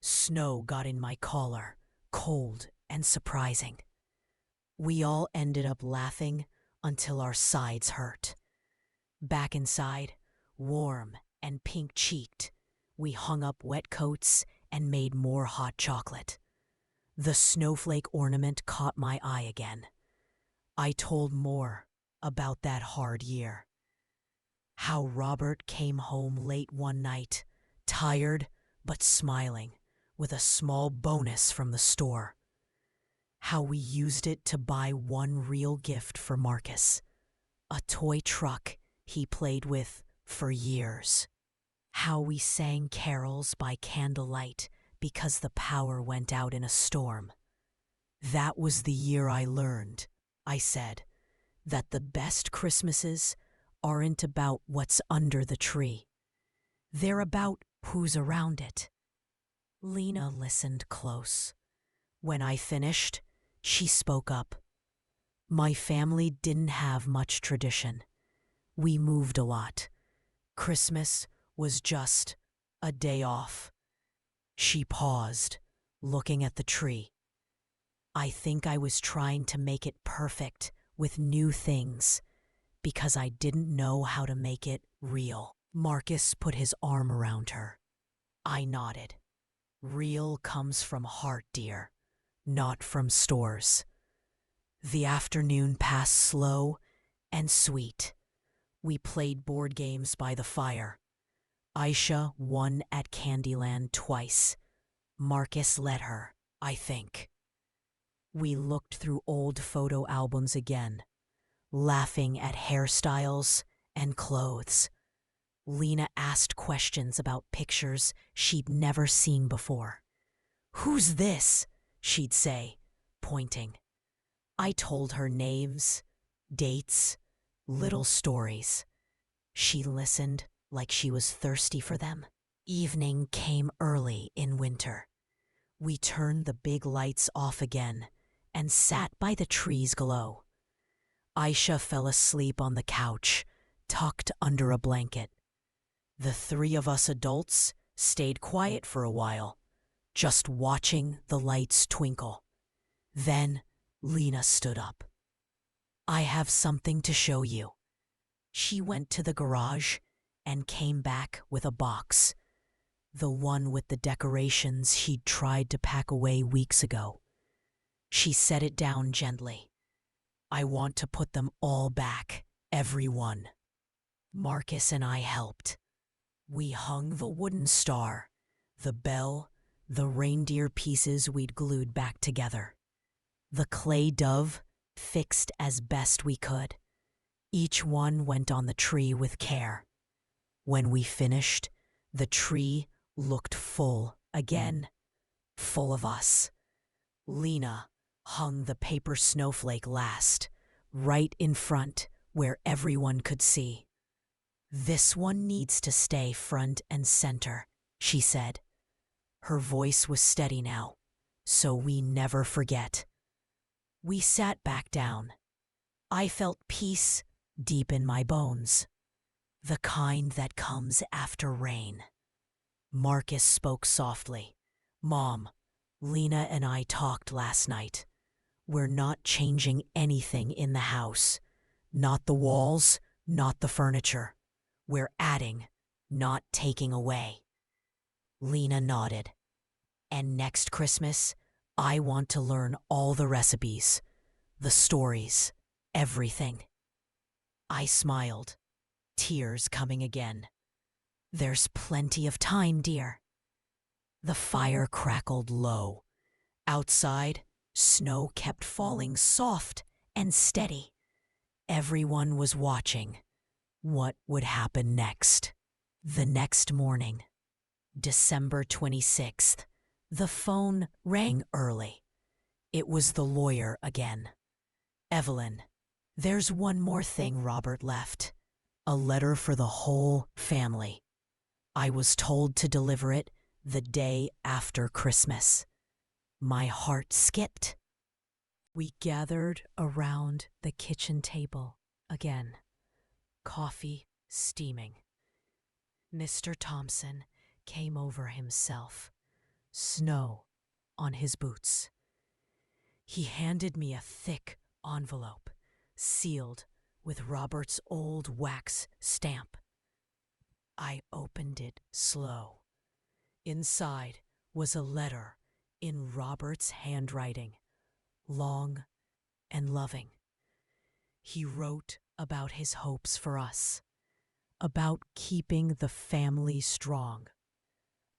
Snow got in my collar, cold and surprising. We all ended up laughing until our sides hurt. Back inside, warm and pink-cheeked, we hung up wet coats and made more hot chocolate. The snowflake ornament caught my eye again. I told more about that hard year. How Robert came home late one night, tired but smiling, with a small bonus from the store. How we used it to buy one real gift for Marcus, a toy truck he played with for years. How we sang carols by candlelight because the power went out in a storm. That was the year I learned, I said, that the best Christmases aren't about what's under the tree. They're about who's around it. Lena listened close. When I finished, she spoke up. My family didn't have much tradition. We moved a lot. Christmas was just a day off. She paused, looking at the tree. I think I was trying to make it perfect with new things because I didn't know how to make it real. Marcus put his arm around her. I nodded. Real comes from heart, dear, not from stores. The afternoon passed slow and sweet. We played board games by the fire. Aisha won at Candyland twice. Marcus led her, I think. We looked through old photo albums again, laughing at hairstyles and clothes. Lena asked questions about pictures she'd never seen before. "Who's this?" she'd say, pointing. I told her names, dates, little stories. She listened like she was thirsty for them. Evening came early in winter. We turned the big lights off again and sat by the tree's glow. Aisha fell asleep on the couch, tucked under a blanket. The three of us adults stayed quiet for a while, just watching the lights twinkle. Then Lena stood up. "I have something to show you." She went to the garage and came back with a box, the one with the decorations she'd tried to pack away weeks ago. She set it down gently. "I want to put them all back, every one." Marcus and I helped. We hung the wooden star, the bell, the reindeer pieces we'd glued back together. The clay dove fixed as best we could. Each one went on the tree with care. When we finished, the tree looked full again, full of us. Lena hung the paper snowflake last, right in front where everyone could see. "This one needs to stay front and center," she said. Her voice was steady now, so we never forget. We sat back down. I felt peace deep in my bones, the kind that comes after rain. Marcus spoke softly. "Mom, Lena and I talked last night. We're not changing anything in the house. Not the walls, not the furniture. We're adding, not taking away." Lena nodded. "And next Christmas, I want to learn all the recipes, the stories, everything." I smiled, tears coming again. "There's plenty of time, dear." The fire crackled low. Outside, snow kept falling soft and steady. Everyone was watching. What would happen next? The next morning, December 26th, the phone rang early. It was the lawyer again. "Evelyn, there's one more thing Robert left. A letter for the whole family. I was told to deliver it the day after Christmas." My heart skipped. We gathered around the kitchen table again, coffee steaming. Mr. Thompson came over himself, snow on his boots. He handed me a thick envelope, sealed with Robert's old wax stamp. I opened it slow. Inside was a letter in Robert's handwriting, long and loving. He wrote about his hopes for us, about keeping the family strong,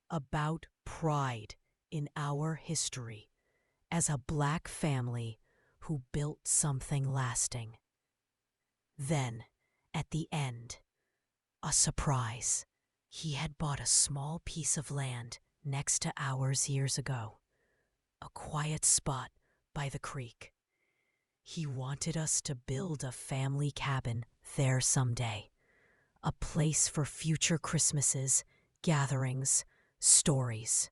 about pride in our history as a Black family who built something lasting. Then, at the end, a surprise. He had bought a small piece of land next to ours years ago, a quiet spot by the creek. He wanted us to build a family cabin there someday, a place for future Christmases, gatherings, stories.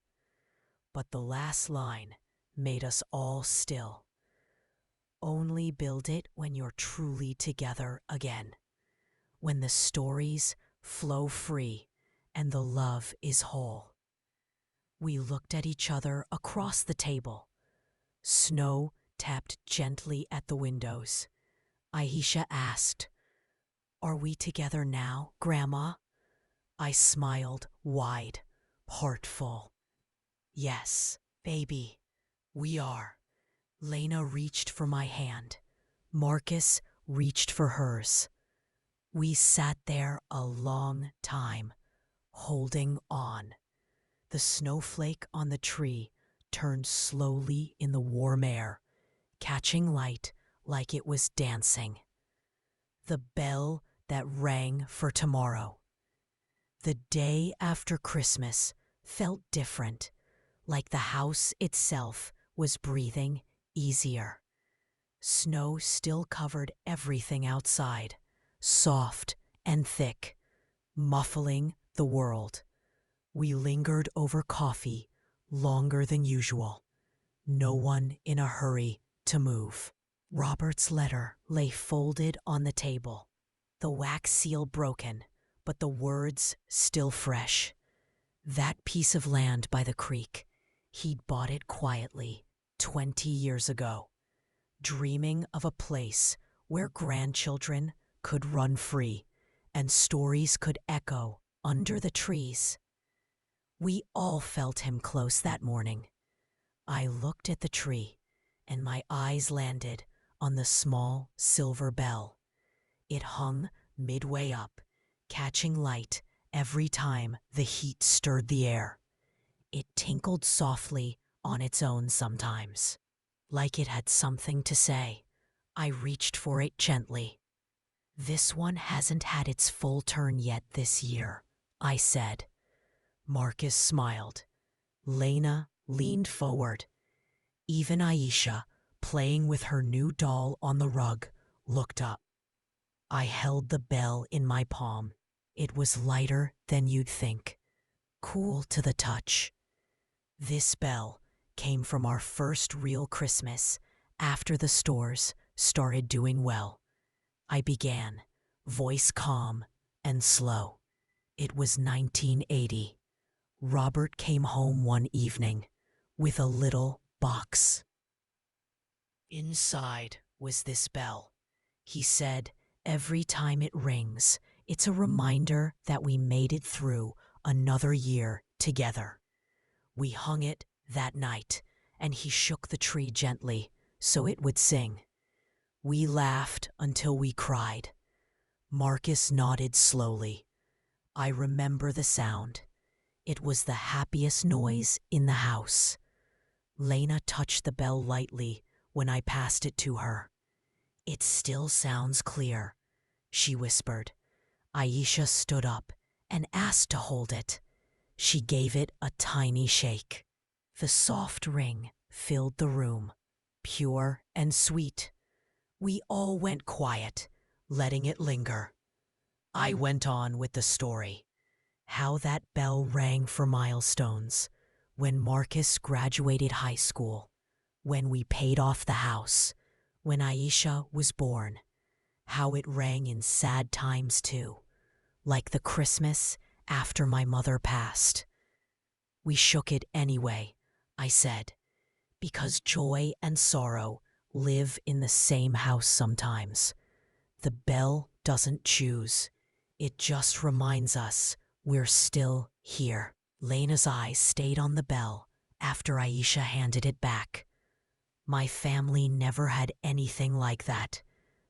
But the last line made us all still. Only build it when you're truly together again, when the stories flow free and the love is whole. We looked at each other across the table. Snow tapped gently at the windows. Aisha asked, "Are we together now, Grandma?" I smiled wide, heart full. "Yes, baby, we are." Lena reached for my hand. Marcus reached for hers. We sat there a long time, holding on. The snowflake on the tree turned slowly in the warm air, catching light like it was dancing. The bell that rang for tomorrow. The day after Christmas felt different, like the house itself was breathing easier. Snow still covered everything outside, soft and thick, muffling the world. We lingered over coffee longer than usual, no one in a hurry to move. Robert's letter lay folded on the table, the wax seal broken, but the words still fresh. That piece of land by the creek, he'd bought it quietly 20 years ago, dreaming of a place where grandchildren could run free and stories could echo under the trees. We all felt him close that morning. I looked at the tree, and my eyes landed on the small silver bell. It hung midway up, catching light every time the heat stirred the air. It tinkled softly on its own sometimes, like it had something to say. I reached for it gently. "This one hasn't had its full turn yet this year," I said. Marcus smiled. Lena leaned forward. Even Aisha, playing with her new doll on the rug, looked up. I held the bell in my palm. It was lighter than you'd think, cool to the touch. This bell came from our first real Christmas after the stores started doing well. I began, voice calm and slow. It was 1980. Robert came home one evening with a little box. Inside was this bell. He said, "Every time it rings, it's a reminder that we made it through another year together." We hung it that night, and he shook the tree gently so it would sing. We laughed until we cried. Marcus nodded slowly. I remember the sound. It was the happiest noise in the house. Lena touched the bell lightly when I passed it to her. "It still sounds clear," she whispered. Aisha stood up and asked to hold it. She gave it a tiny shake. The soft ring filled the room, pure and sweet. We all went quiet, letting it linger. I went on with the story. How that bell rang for milestones, When Marcus graduated high school, when we paid off the house, when Aisha was born, how it rang in sad times too, like the Christmas after my mother passed. We shook it anyway, I said, because joy and sorrow live in the same house sometimes. The bell doesn't choose. It just reminds us we're still here. Lena's eyes stayed on the bell after Aisha handed it back. My family never had anything like that,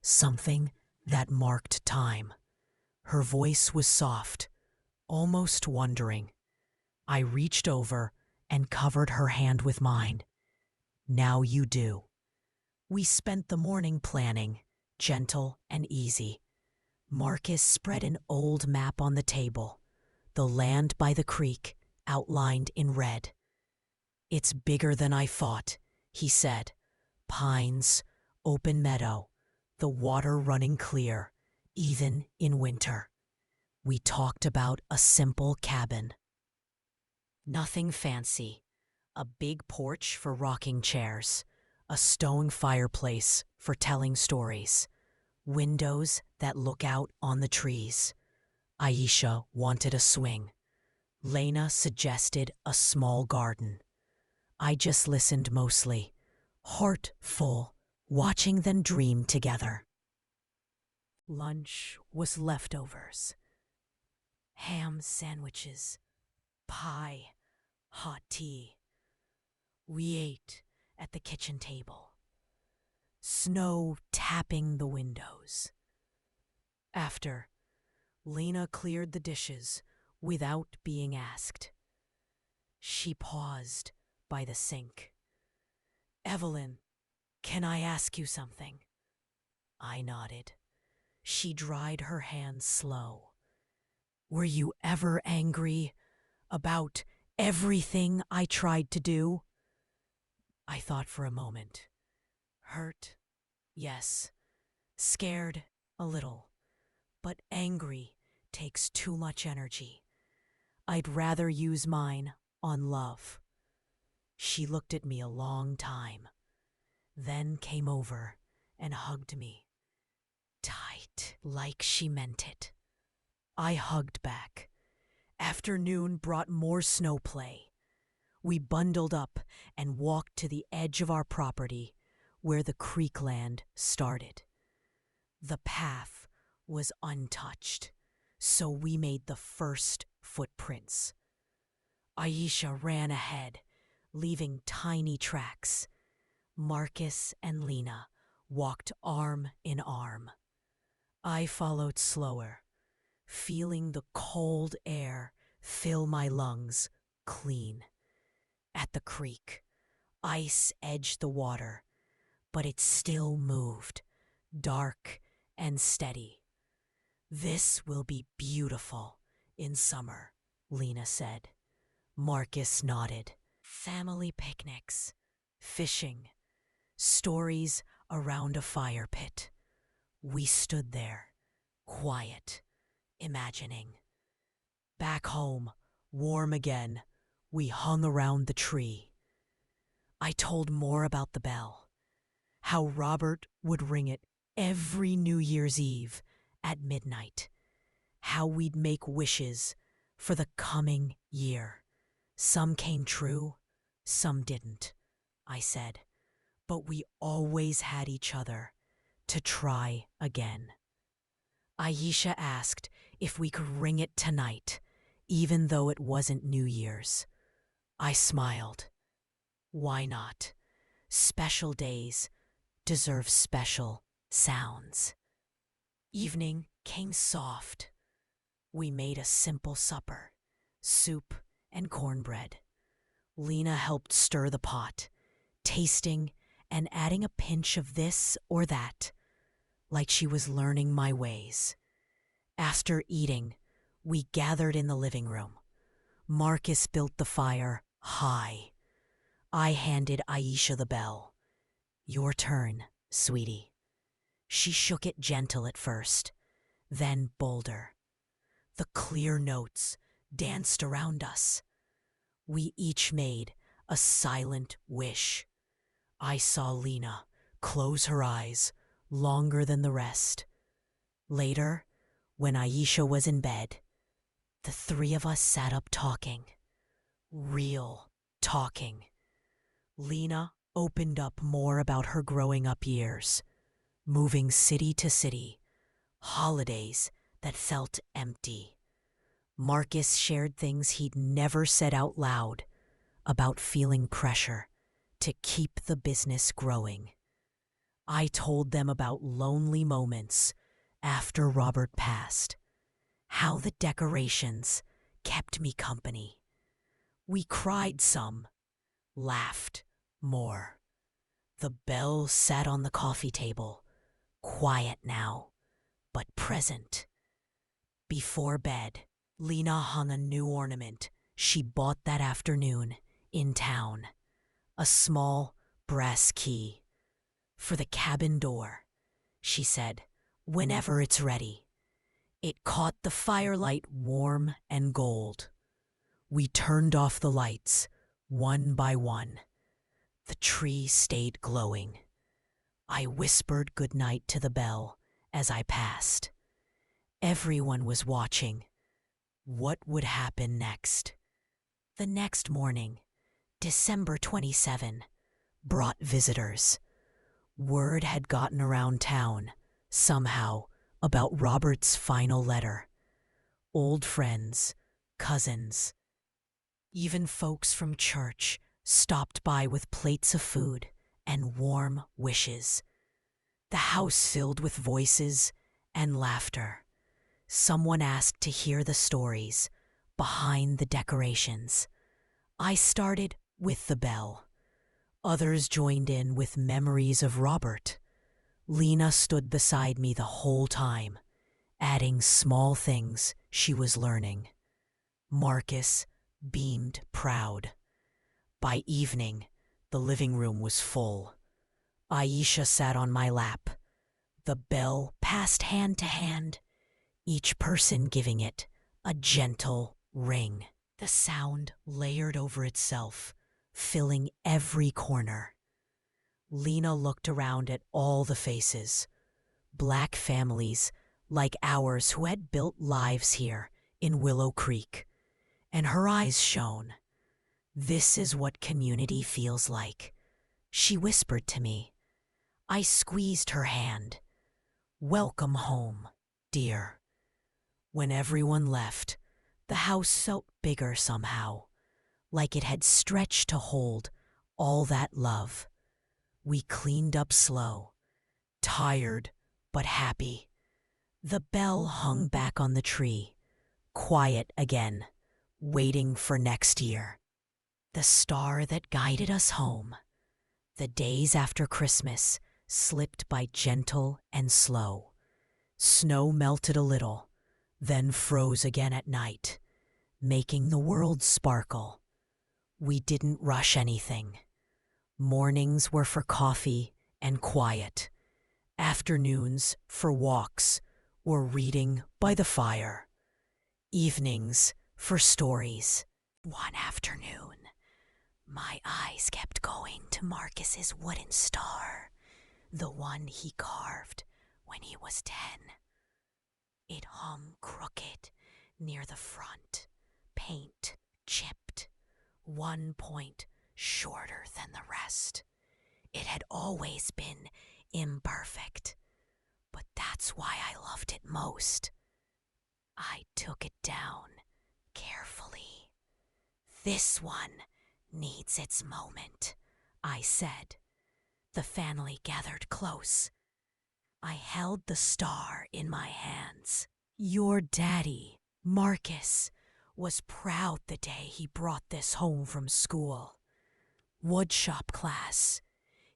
something that marked time. Her voice was soft, almost wondering. I reached over and covered her hand with mine. Now you do. We spent the morning planning, gentle and easy. Marcus spread an old map on the table, the land by the creek outlined in red. It's bigger than I thought, he said. Pines, open meadow, the water running clear, even in winter. We talked about a simple cabin. Nothing fancy. A big porch for rocking chairs, a stone fireplace for telling stories, windows that look out on the trees. Aisha wanted a swing. Lena suggested a small garden. I just listened mostly, heart full, watching them dream together. Lunch was leftovers. Ham sandwiches, pie, hot tea. We ate at the kitchen table, snow tapping the windows. After, Lena cleared the dishes without being asked. She paused by the sink. Evelyn, can I ask you something? I nodded. She dried her hands slow. Were you ever angry about everything I tried to do? I thought for a moment. Hurt, yes. Scared, a little. But angry takes too much energy. I'd rather use mine on love. She looked at me a long time, then came over and hugged me. Tight, like she meant it. I hugged back. Afternoon brought more snow play. We bundled up and walked to the edge of our property where the creekland started. The path was untouched, so we made the first footprints. Aisha ran ahead, leaving tiny tracks. Marcus and Lena walked arm in arm. I followed slower, feeling the cold air fill my lungs clean. At the creek, ice edged the water, but it still moved, dark and steady. This will be beautiful in summer, Lena said. Marcus nodded. Family picnics, fishing, stories around a fire pit. We stood there, quiet, imagining. Back home, warm again, we hung around the tree. I told more about the bell, how Robert would ring it every New Year's Eve at midnight, how we'd make wishes for the coming year. Some came true, some didn't, I said, but we always had each other to try again. Aisha asked if we could ring it tonight, even though it wasn't New Year's. I smiled. Why not? Special days deserve special sounds. Evening came soft. We made a simple supper, soup and cornbread. Lena helped stir the pot, tasting and adding a pinch of this or that, like she was learning my ways. After eating, we gathered in the living room. Marcus built the fire high. I handed Aisha the bell. Your turn, sweetie. She shook it gentle at first, then bolder. The clear notes danced around us. We each made a silent wish. I saw Lena close her eyes longer than the rest. Later, when Aisha was in bed, the three of us sat up talking. Real talking. Lena opened up more about her growing up years, moving city to city, holidays that felt empty. Marcus shared things he'd never said out loud about feeling pressure to keep the business growing. I told them about lonely moments after Robert passed, how the decorations kept me company. We cried some, laughed more. The bell sat on the coffee table, quiet now, but present. Before bed, Lena hung a new ornament she bought that afternoon in town. A small brass key. For the cabin door, she said, whenever it's ready. It caught the firelight warm and gold. We turned off the lights, one by one. The tree stayed glowing. I whispered goodnight to the bell as I passed. Everyone was watching. What would happen next? The next morning, December 27, brought visitors. Word had gotten around town, somehow, about Robert's final letter. Old friends, cousins, even folks from church stopped by with plates of food and warm wishes. The house filled with voices and laughter. Someone asked to hear the stories behind the decorations. I started with the bell. Others joined in with memories of Robert. Lena stood beside me the whole time, adding small things she was learning. Marcus beamed proud. By evening, the living room was full. Aisha sat on my lap. The bell passed hand to hand, each person giving it a gentle ring. The sound layered over itself, filling every corner. Lena looked around at all the faces, Black families like ours who had built lives here in Willow Creek, and her eyes shone. This is what community feels like, she whispered to me. I squeezed her hand. Welcome home, dear. When everyone left, the house felt bigger somehow, like it had stretched to hold all that love. We cleaned up slow, tired but happy. The bell hung back on the tree, quiet again, waiting for next year. The star that guided us home. The days after Christmas slipped by gentle and slow. Snow melted a little, then froze again at night, making the world sparkle. We didn't rush anything. Mornings were for coffee and quiet. Afternoons for walks or reading by the fire. Evenings for stories. One afternoon, my eyes kept going to Marcus's wooden star, the one he carved when he was 10. It hung crooked near the front, paint chipped, one point shorter than the rest. It had always been imperfect, but that's why I loved it most. I took it down carefully. This one needs its moment, I said. The family gathered close. I held the star in my hands. Your daddy, Marcus, was proud the day he brought this home from school. Woodshop class.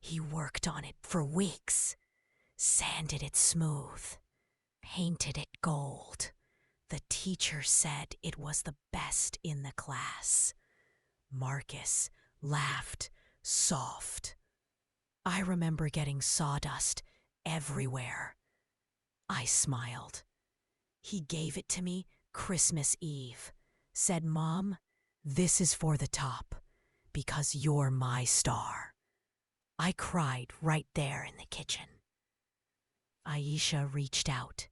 He worked on it for weeks, sanded it smooth, painted it gold. The teacher said it was the best in the class. Marcus laughed soft. I remember getting sawdust everywhere. I smiled. He gave it to me Christmas Eve, said, Mom, This is for the top, because you're my star. I cried right there in the kitchen. Aisha reached out.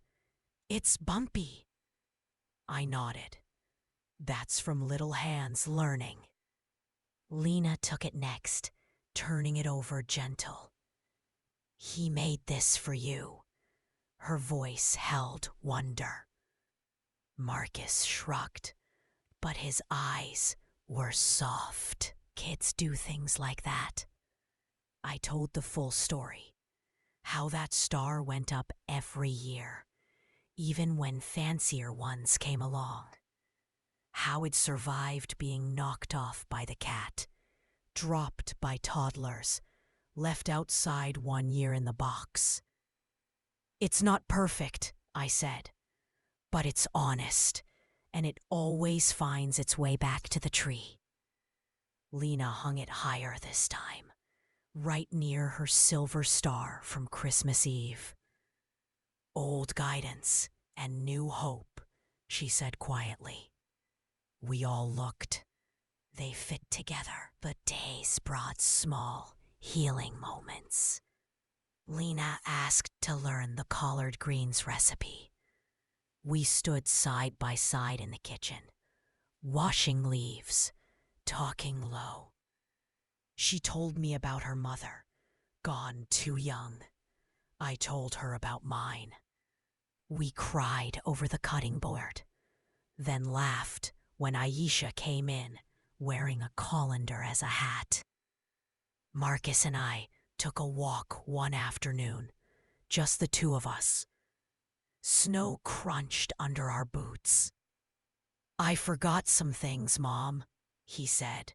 It's bumpy. I nodded. That's from little hands learning. Lena took it next, turning it over gentle. He made this for you. Her voice held wonder. Marcus shrugged, but his eyes were soft. Kids do things like that. I told the full story. How that star went up every year, even when fancier ones came along. How it survived being knocked off by the cat, dropped by toddlers, left outside 1 year in the box. It's not perfect, I said, but it's honest, and it always finds its way back to the tree. Lena hung it higher this time, right near her silver star from Christmas Eve. Old guidance and new hope, she said quietly. We all looked. They fit together. The days brought small, healing moments. Lena asked to learn the collard greens recipe. We stood side by side in the kitchen, washing leaves, talking low. She told me about her mother, gone too young. I told her about mine. We cried over the cutting board, then laughed when Aisha came in wearing a colander as a hat. Marcus and I took a walk one afternoon, just the two of us. Snow crunched under our boots. I forgot some things, Mom, he said.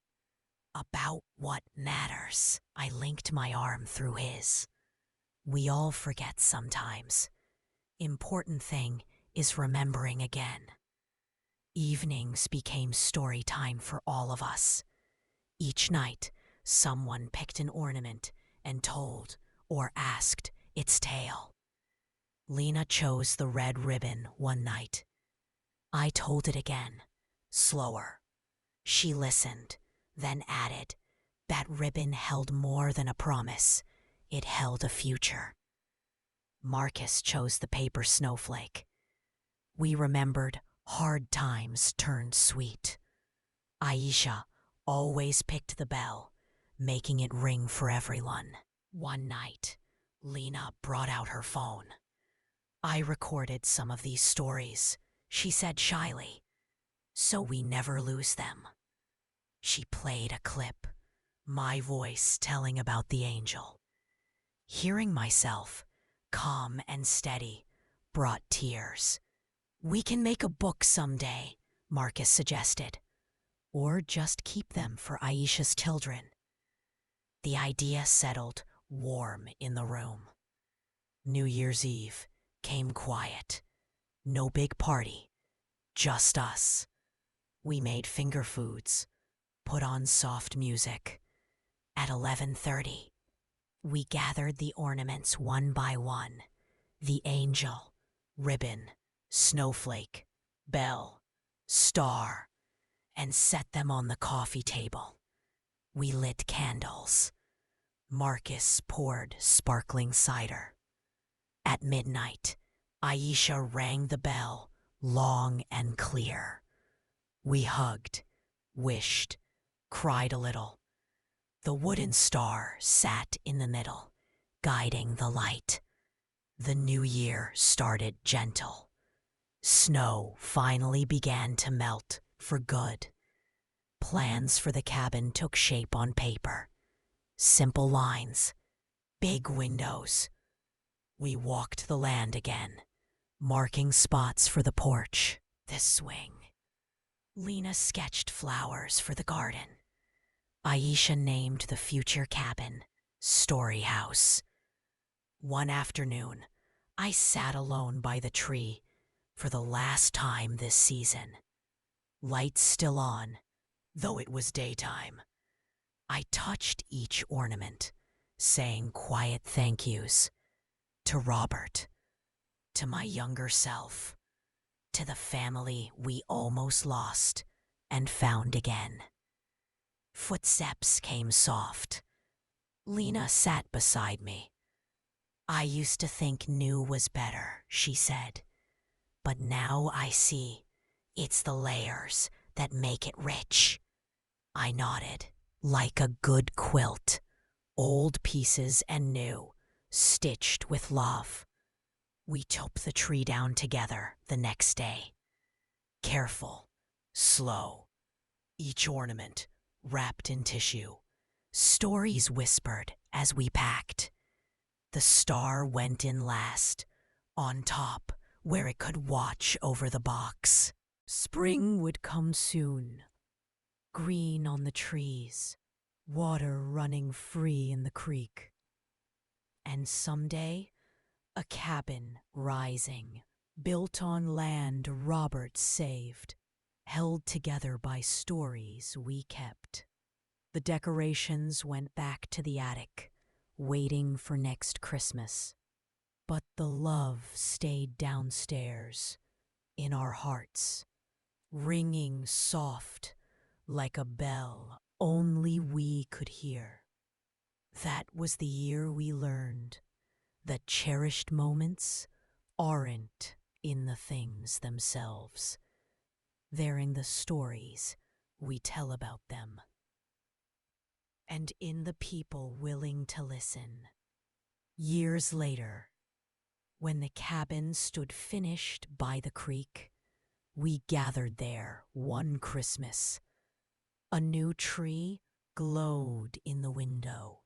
About what matters. I linked my arm through his. We all forget sometimes. Important thing is remembering again. Evenings became story time for all of us. Each night, someone picked an ornament and told or asked its tale. Lena chose the red ribbon one night. I told it again, slower. She listened, then added, that ribbon held more than a promise. It held a future. Marcus chose the paper snowflake. We remembered hard times turned sweet. Aisha always picked the bell, making it ring for everyone. One night, Lena brought out her phone. I recorded some of these stories, she said shyly, so we never lose them. She played a clip, my voice telling about the angel. Hearing myself, calm and steady, brought tears. We can make a book someday, Marcus suggested, or just keep them for Aisha's children. The idea settled warm in the room. New Year's Eve came quiet. No big party, just us. We made finger foods, put on soft music. At 11:30, we gathered the ornaments one by one. The angel, ribbon, snowflake, bell, star, and set them on the coffee table. We lit candles. Marcus poured sparkling cider. At midnight, Aisha rang the bell, long and clear. We hugged, wished, cried a little. The wooden star sat in the middle, guiding the light. The new year started gentle. Snow finally began to melt for good. Plans for the cabin took shape on paper. Simple lines, big windows. We walked the land again, marking spots for the porch, the swing. Lena sketched flowers for the garden. Aisha named the future cabin Story House. One afternoon, I sat alone by the tree for the last time this season. Lights still on, though it was daytime. I touched each ornament, saying quiet thank yous to Robert, to my younger self, to the family we almost lost, and found again. Footsteps came soft. Lena sat beside me. I used to think new was better, she said. But now I see it's the layers that make it rich. I nodded. Like a good quilt, old pieces and new, stitched with love. We chopped the tree down together the next day. Careful, slow, each ornament wrapped in tissue. Stories whispered as we packed. The star went in last, on top, where it could watch over the box. Spring would come soon. Green on the trees, water running free in the creek. And someday, a cabin rising, built on land Robert saved, held together by stories we kept. The decorations went back to the attic, waiting for next Christmas. But the love stayed downstairs, in our hearts, ringing soft like a bell only we could hear. That was the year we learned that cherished moments aren't in the things themselves. They're in the stories we tell about them. And in the people willing to listen. Years later, when the cabin stood finished by the creek, we gathered there one Christmas. A new tree glowed in the window.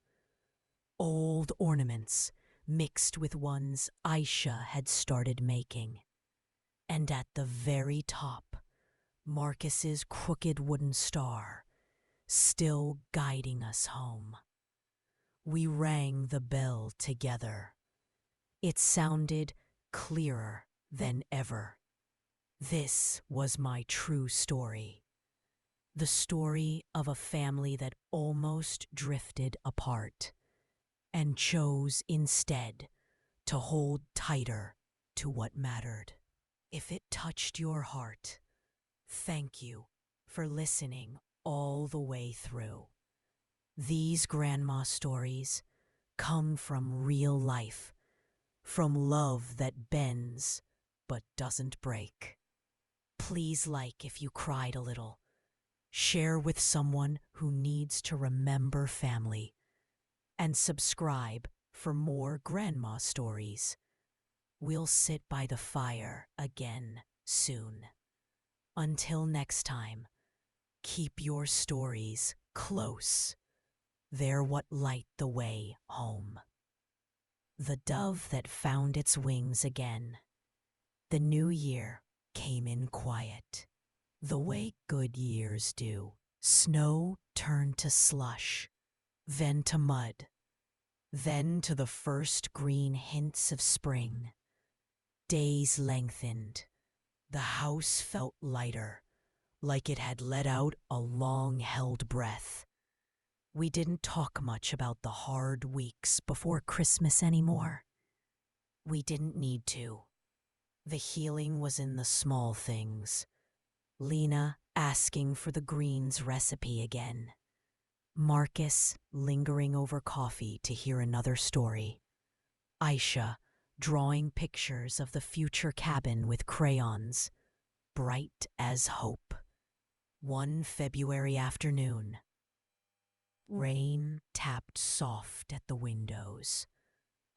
Old ornaments mixed with ones Aisha had started making. And at the very top, Marcus's crooked wooden star, still guiding us home. We rang the bell together. It sounded clearer than ever. This was my true story. The story of a family that almost drifted apart and chose instead to hold tighter to what mattered. If it touched your heart, thank you for listening all the way through. These grandma stories come from real life, from love that bends but doesn't break. Please like if you cried a little. Share with someone who needs to remember family. And subscribe for more grandma stories. We'll sit by the fire again soon. Until next time, keep your stories close. They're what light the way home. The dove that found its wings again. The new year came in quiet, the way good years do. Snow turned to slush, then to mud, then to the first green hints of spring. Days lengthened. The house felt lighter, like it had let out a long-held breath. We didn't talk much about the hard weeks before Christmas anymore. We didn't need to. The healing was in the small things. Lena asking for the greens recipe again. Marcus lingering over coffee to hear another story. Aisha drawing pictures of the future cabin with crayons, bright as hope. One February afternoon, rain tapped soft at the windows.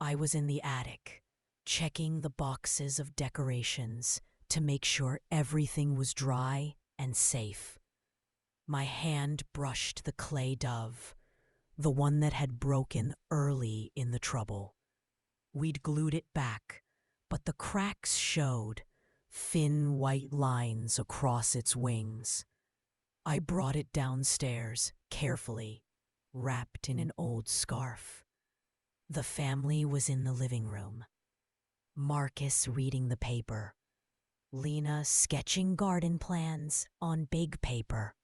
I was in the attic, checking the boxes of decorations to make sure everything was dry and safe. My hand brushed the clay dove, the one that had broken early in the trouble. We'd glued it back, but the cracks showed, thin white lines across its wings. I brought it downstairs, carefully, wrapped in an old scarf. The family was in the living room. Marcus reading the paper. Lena sketching garden plans on big paper.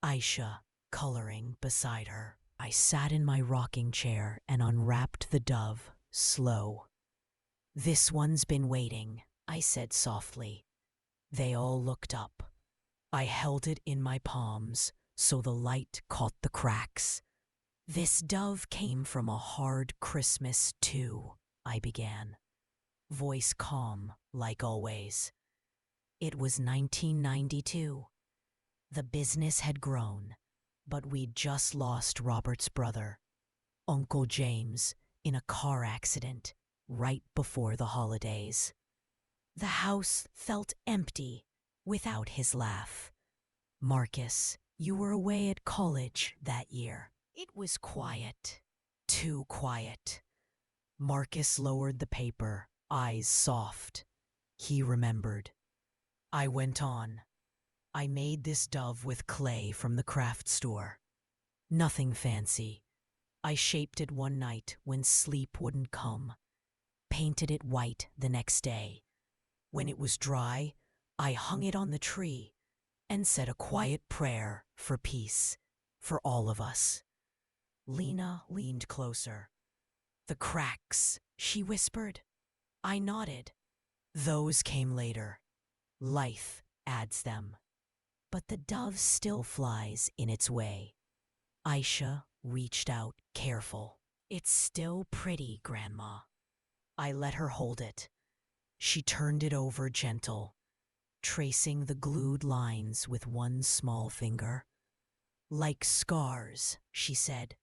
Aisha coloring beside her. I sat in my rocking chair and unwrapped the dove, slow. "This one's been waiting," I said softly. They all looked up. I held it in my palms so the light caught the cracks. This dove came from a hard Christmas too, I began, voice calm like always. It was 1992. The business had grown, but we'd just lost Robert's brother, Uncle James, in a car accident right before the holidays. The house felt empty without his laugh. Marcus, you were away at college that year. It was quiet, too quiet. Marcus lowered the paper, eyes soft. He remembered. I went on. I made this dove with clay from the craft store. Nothing fancy. I shaped it one night when sleep wouldn't come. Painted it white the next day. When it was dry, I hung it on the tree and said a quiet prayer for peace, for all of us. Lena leaned closer. The cracks, she whispered. I nodded. Those came later. Life adds them. But the dove still flies in its way. Aisha reached out, careful. It's still pretty, Grandma. I let her hold it. She turned it over gentle, tracing the glued lines with one small finger. Like scars, she said.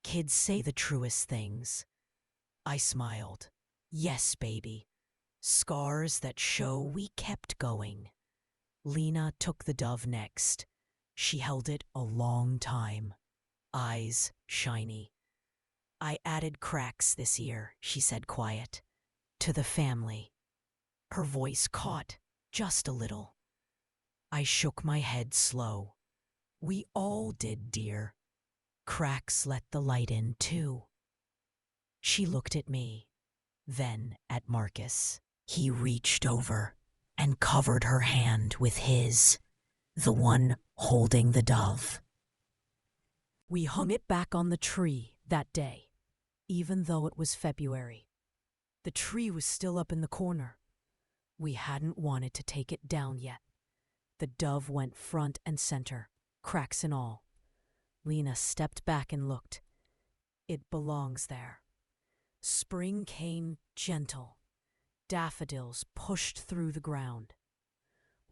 Kids say the truest things. I smiled. Yes, baby. Scars that show we kept going. Lena took the dove next. She held it a long time. Eyes shiny. I added cracks this year, she said quiet. To the family. Her voice caught just a little. I shook my head slow. We all did, dear. Cracks let the light in, too. She looked at me, then at Marcus. He reached over and covered her hand with his, the one holding the dove. We hung it back on the tree that day, even though it was February. The tree was still up in the corner. We hadn't wanted to take it down yet. The dove went front and center, cracks and all. Lena stepped back and looked. It belongs there. Spring came gentle. Daffodils pushed through the ground.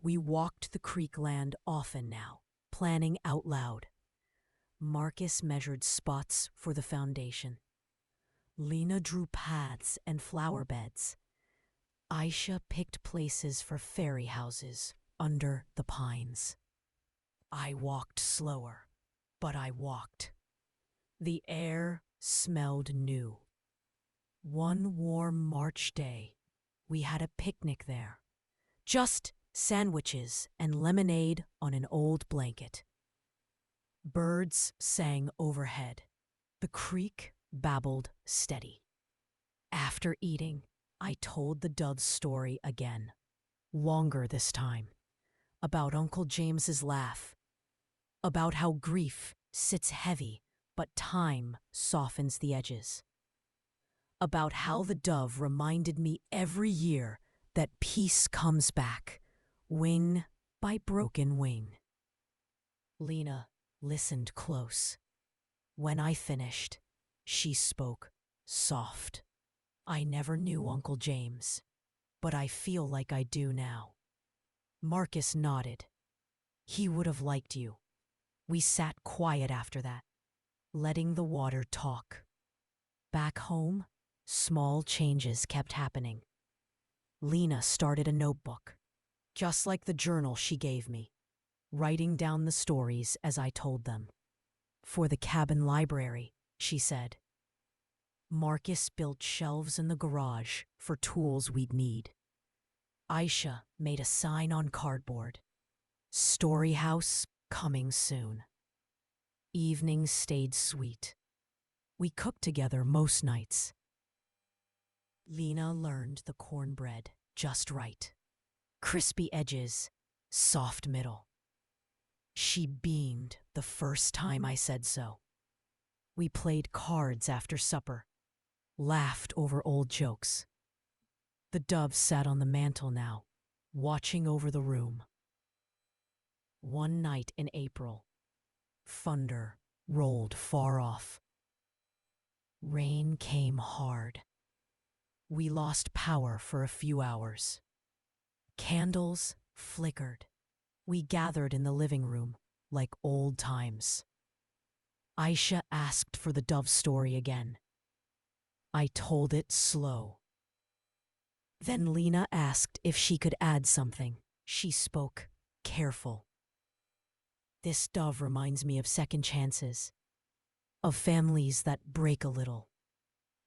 We walked the creek land often now, planning out loud. Marcus measured spots for the foundation. Lena drew paths and flower beds. Aisha picked places for fairy houses under the pines. I walked slower, but I walked. The air smelled new. One warm March day, we had a picnic there. Just sandwiches and lemonade on an old blanket. Birds sang overhead. The creek babbled steady. After eating, I told the dove's story again, longer this time, about Uncle James's laugh, about how grief sits heavy but time softens the edges, about how the dove reminded me every year that peace comes back, wing by broken wing. Lena listened close. When I finished, she spoke soft. I never knew Uncle James, but I feel like I do now. Marcus nodded. He would have liked you. We sat quiet after that, letting the water talk. Back home, small changes kept happening. Lena started a notebook, just like the journal she gave me, writing down the stories as I told them. For the cabin library, she said. Marcus built shelves in the garage for tools we'd need. Aisha made a sign on cardboard. Story house coming soon. Evenings stayed sweet. We cooked together most nights. Lena learned the cornbread just right. Crispy edges, soft middle. She beamed the first time I said so. We played cards after supper, laughed over old jokes. The dove sat on the mantel now, watching over the room. One night in April, thunder rolled far off. Rain came hard. We lost power for a few hours. Candles flickered. We gathered in the living room like old times. Aisha asked for the dove story again. I told it slow. Then Lena asked if she could add something. She spoke careful. This dove reminds me of second chances, of families that break a little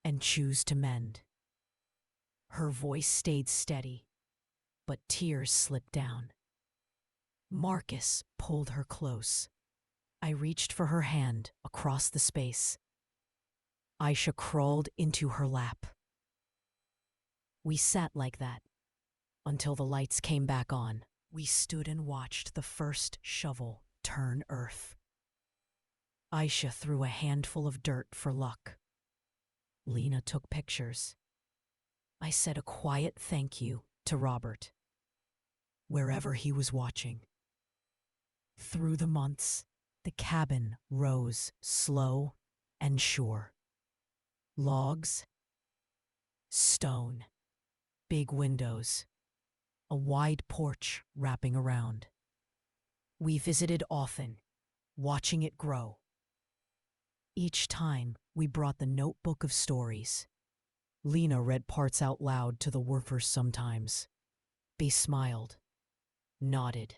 and choose to mend. Her voice stayed steady, but tears slipped down. Marcus pulled her close. I reached for her hand across the space. Aisha crawled into her lap. We sat like that until the lights came back on. We stood and watched the first shovel turn earth. Aisha threw a handful of dirt for luck. Lena took pictures. I said a quiet thank you to Robert, wherever he was watching. Through the months, the cabin rose slow and sure. Logs, stone, big windows, a wide porch wrapping around. We visited often, watching it grow. Each time, we brought the notebook of stories. Lena read parts out loud to the workers sometimes. They smiled, nodded.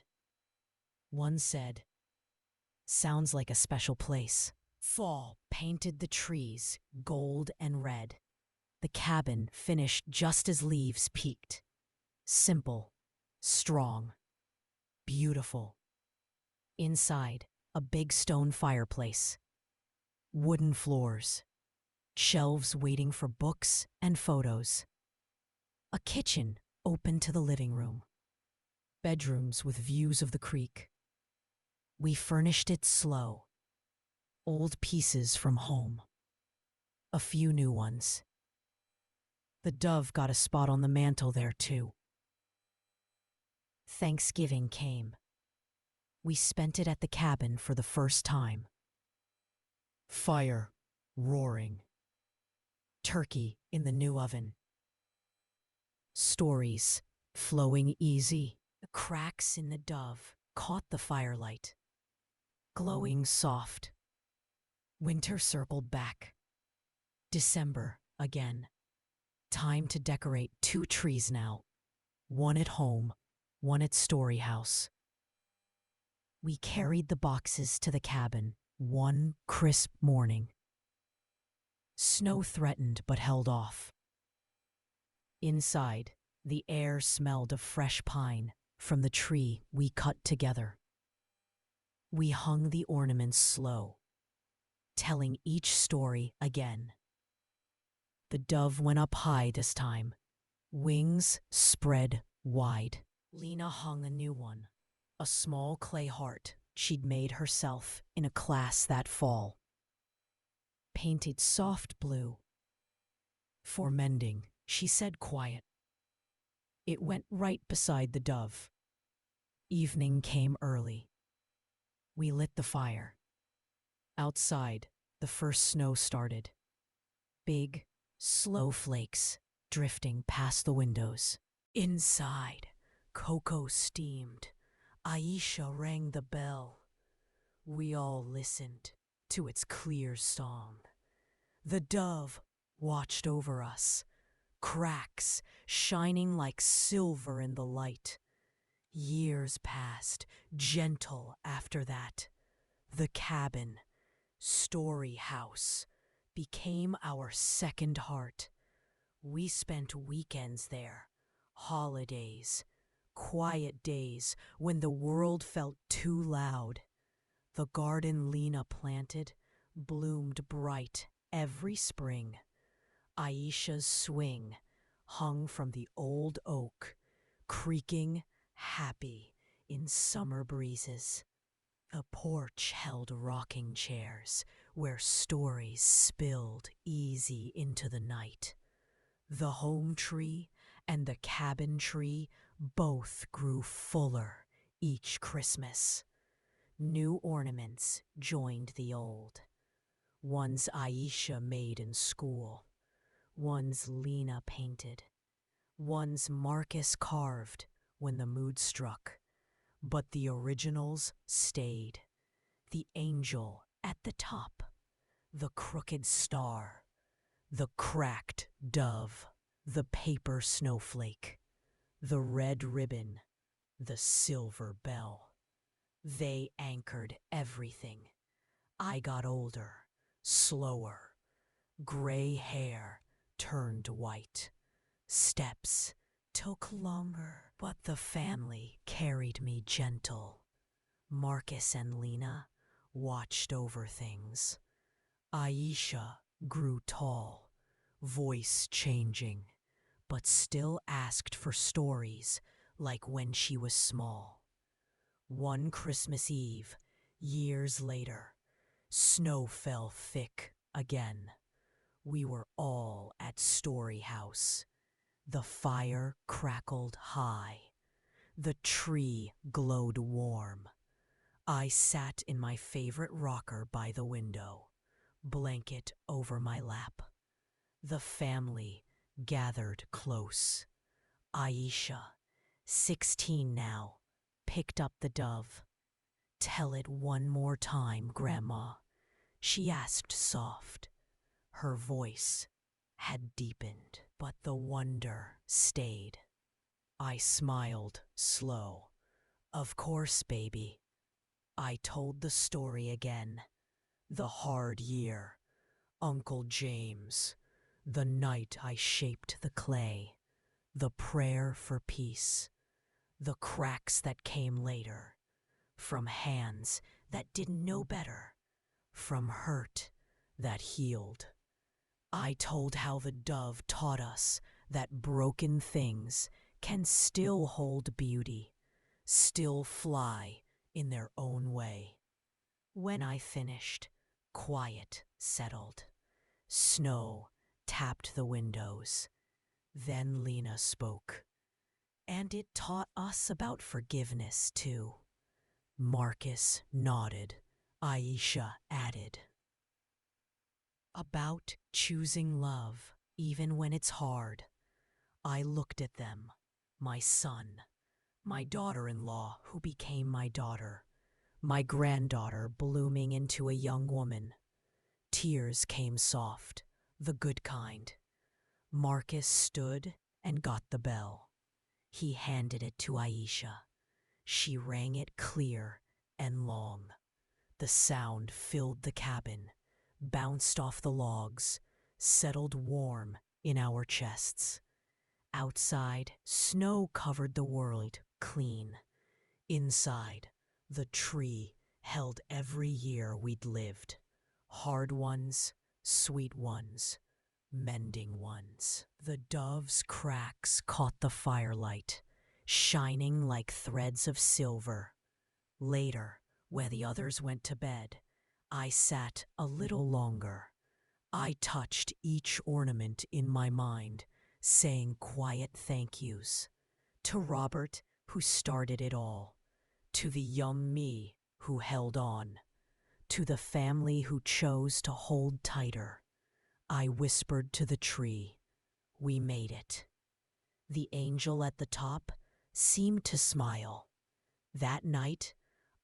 One said, "Sounds like a special place." Fall painted the trees gold and red. The cabin finished just as leaves peaked. Simple, strong, beautiful. Inside, a big stone fireplace. Wooden floors. Shelves waiting for books and photos. A kitchen open to the living room. Bedrooms with views of the creek. We furnished it slow. Old pieces from home. A few new ones. The dove got a spot on the mantel there too. Thanksgiving came. We spent it at the cabin for the first time. Fire roaring. Turkey in the new oven. Stories flowing easy. The cracks in the dove caught the firelight, glowing soft. Winter circled back. December again. Time to decorate 2 trees now. One at home, one at Story House. We carried the boxes to the cabin one crisp morning. Snow threatened but held off. Inside, the air smelled of fresh pine from the tree we cut together. We hung the ornaments slow, telling each story again. The dove went up high this time, wings spread wide. Lena hung a new one, a small clay heart she'd made herself in a class that fall. Painted soft blue. For mending, she said quiet. It went right beside the dove. Evening came early. We lit the fire. Outside, the first snow started. Big, slow flakes drifting past the windows. Inside, cocoa steamed. Aisha rang the bell. We all listened to its clear song. The dove watched over us, cracks shining like silver in the light. Years passed, gentle after that. The cabin, Story House, became our second heart. We spent weekends there, holidays, quiet days when the world felt too loud. The garden Lena planted bloomed bright every spring. Aisha's swing hung from the old oak, creaking happy in summer breezes. The porch held rocking chairs where stories spilled easy into the night. The home tree and the cabin tree both grew fuller each Christmas. New ornaments joined the old. One's Aisha made in school, one's Lena painted, one's Marcus carved when the mood struck. But the originals stayed. The angel at the top, the crooked star, the cracked dove, the paper snowflake, the red ribbon, the silver bell. They anchored everything. I got older, slower. Gray hair turned white. Steps took longer, but the family carried me gentle. Marcus and Lena watched over things. Aisha grew tall, voice changing, but still asked for stories like when she was small. One Christmas Eve, years later, snow fell thick again. We were all at Story House. The fire crackled high. The tree glowed warm. I sat in my favorite rocker by the window, blanket over my lap. The family gathered close. Aisha, 16 now, picked up the dove. "Tell it one more time, Grandma," she asked soft. Her voice had deepened, but the wonder stayed. I smiled slow. "Of course, baby." I told the story again. The hard year, Uncle James, the night I shaped the clay, the prayer for peace, the cracks that came later, from hands that didn't know better, from hurt that healed. I told how the dove taught us that broken things can still hold beauty, still fly in their own way. When I finished, quiet settled. Snow tapped the windows. Then Lena spoke. "And it taught us about forgiveness, too." Marcus nodded. Aisha added, "About choosing love, even when it's hard." I looked at them, my son, my daughter-in-law who became my daughter, my granddaughter blooming into a young woman. Tears came soft, the good kind. Marcus stood and got the bell. He handed it to Aisha. She rang it clear and long. The sound filled the cabin, bounced off the logs, settled warm in our chests. Outside, snow covered the world clean. Inside, the tree held every year we'd lived. Hard ones, sweet ones, mending ones. The dove's cracks caught the firelight, shining like threads of silver. Later, where the others went to bed, I sat a little longer. I touched each ornament in my mind, saying quiet thank yous. To Robert, who started it all. To the young me who held on. To the family who chose to hold tighter. I whispered to the tree, "We made it." The angel at the top seemed to smile. That night,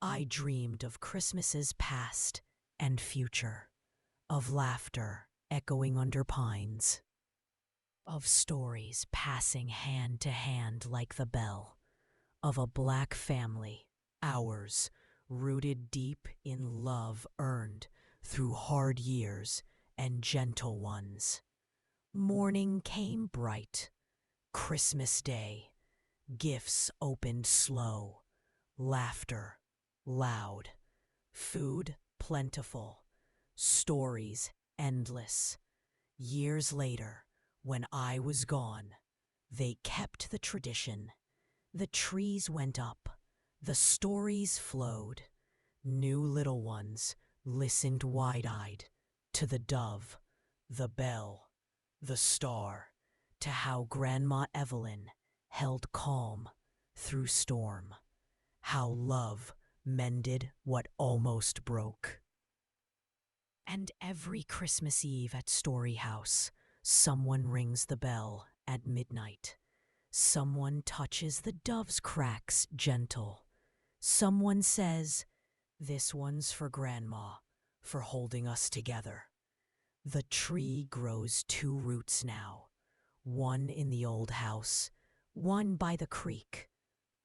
I dreamed of Christmases past and future, of laughter echoing under pines, of stories passing hand to hand like the bell, of a black family, ours, rooted deep in love earned through hard years and gentle ones. Morning came bright, Christmas Day, gifts opened slow, laughter loud, food plentiful, stories endless. Years later, when I was gone, they kept the tradition. The trees went up, the stories flowed. New little ones listened wide-eyed to the dove, the bell, the star, to how Grandma Evelyn held calm through storm, how love mended what almost broke. And every Christmas Eve at Story House, someone rings the bell at midnight. Someone touches the dove's cracks gentle. Someone says, "This one's for Grandma, for holding us together." The tree grows two roots now, one in the old house, one by the creek.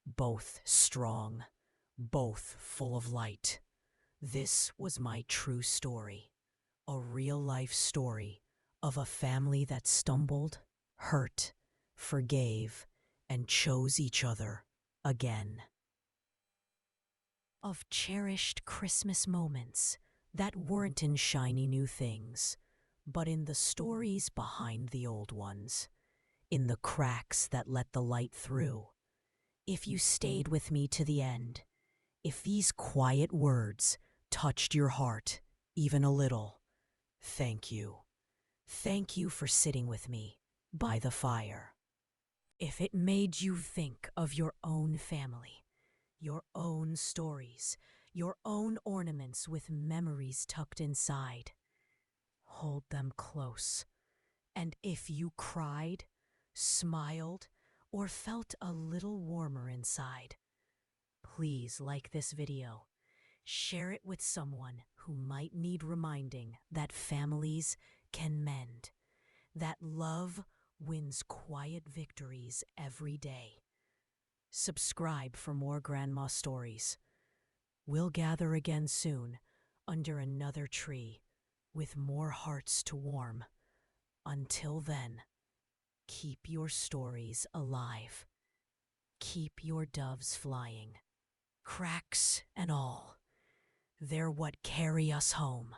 Both strong, both full of light. This was my true story, a real-life story of a family that stumbled, hurt, forgave, and chose each other again. Of cherished Christmas moments that weren't in shiny new things, but in the stories behind the old ones, in the cracks that let the light through. If you stayed with me to the end, if these quiet words touched your heart even a little, thank you. Thank you for sitting with me by the fire. If it made you think of your own family, your own stories, your own ornaments with memories tucked inside, hold them close. And if you cried, smiled, or felt a little warmer inside, please like this video. Share it with someone who might need reminding that families can mend, that love wins quiet victories every day. Subscribe for more grandma stories. We'll gather again soon under another tree with more hearts to warm. Until then, keep your stories alive. Keep your doves flying, cracks and all. They're what carry us home.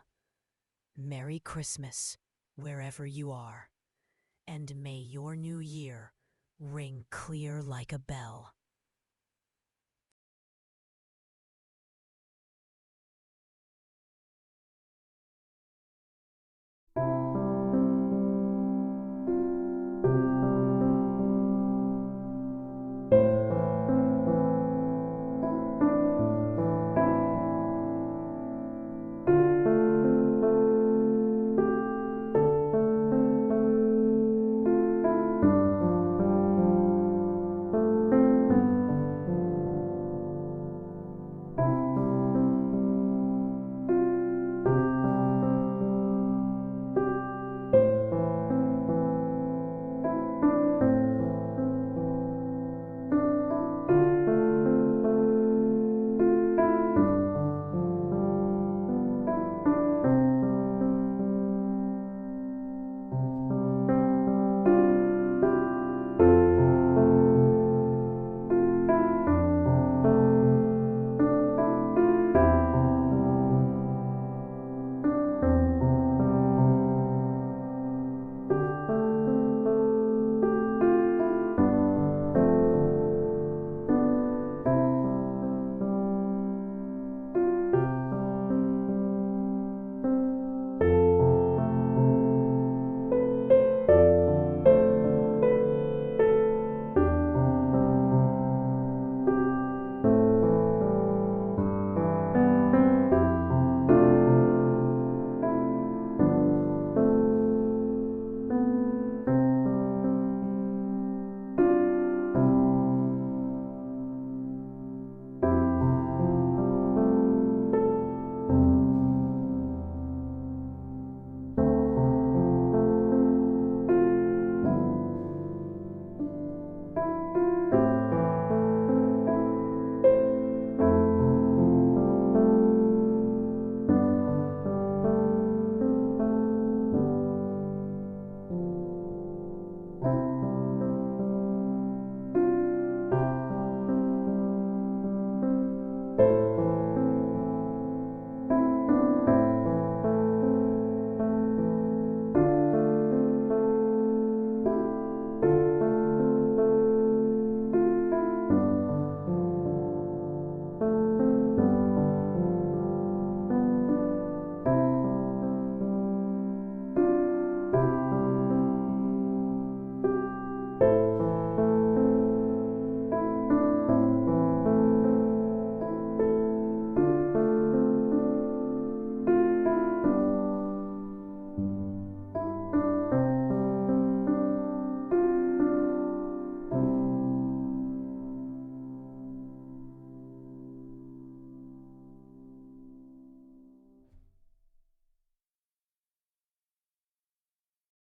Merry Christmas, wherever you are, and may your new year ring clear like a bell.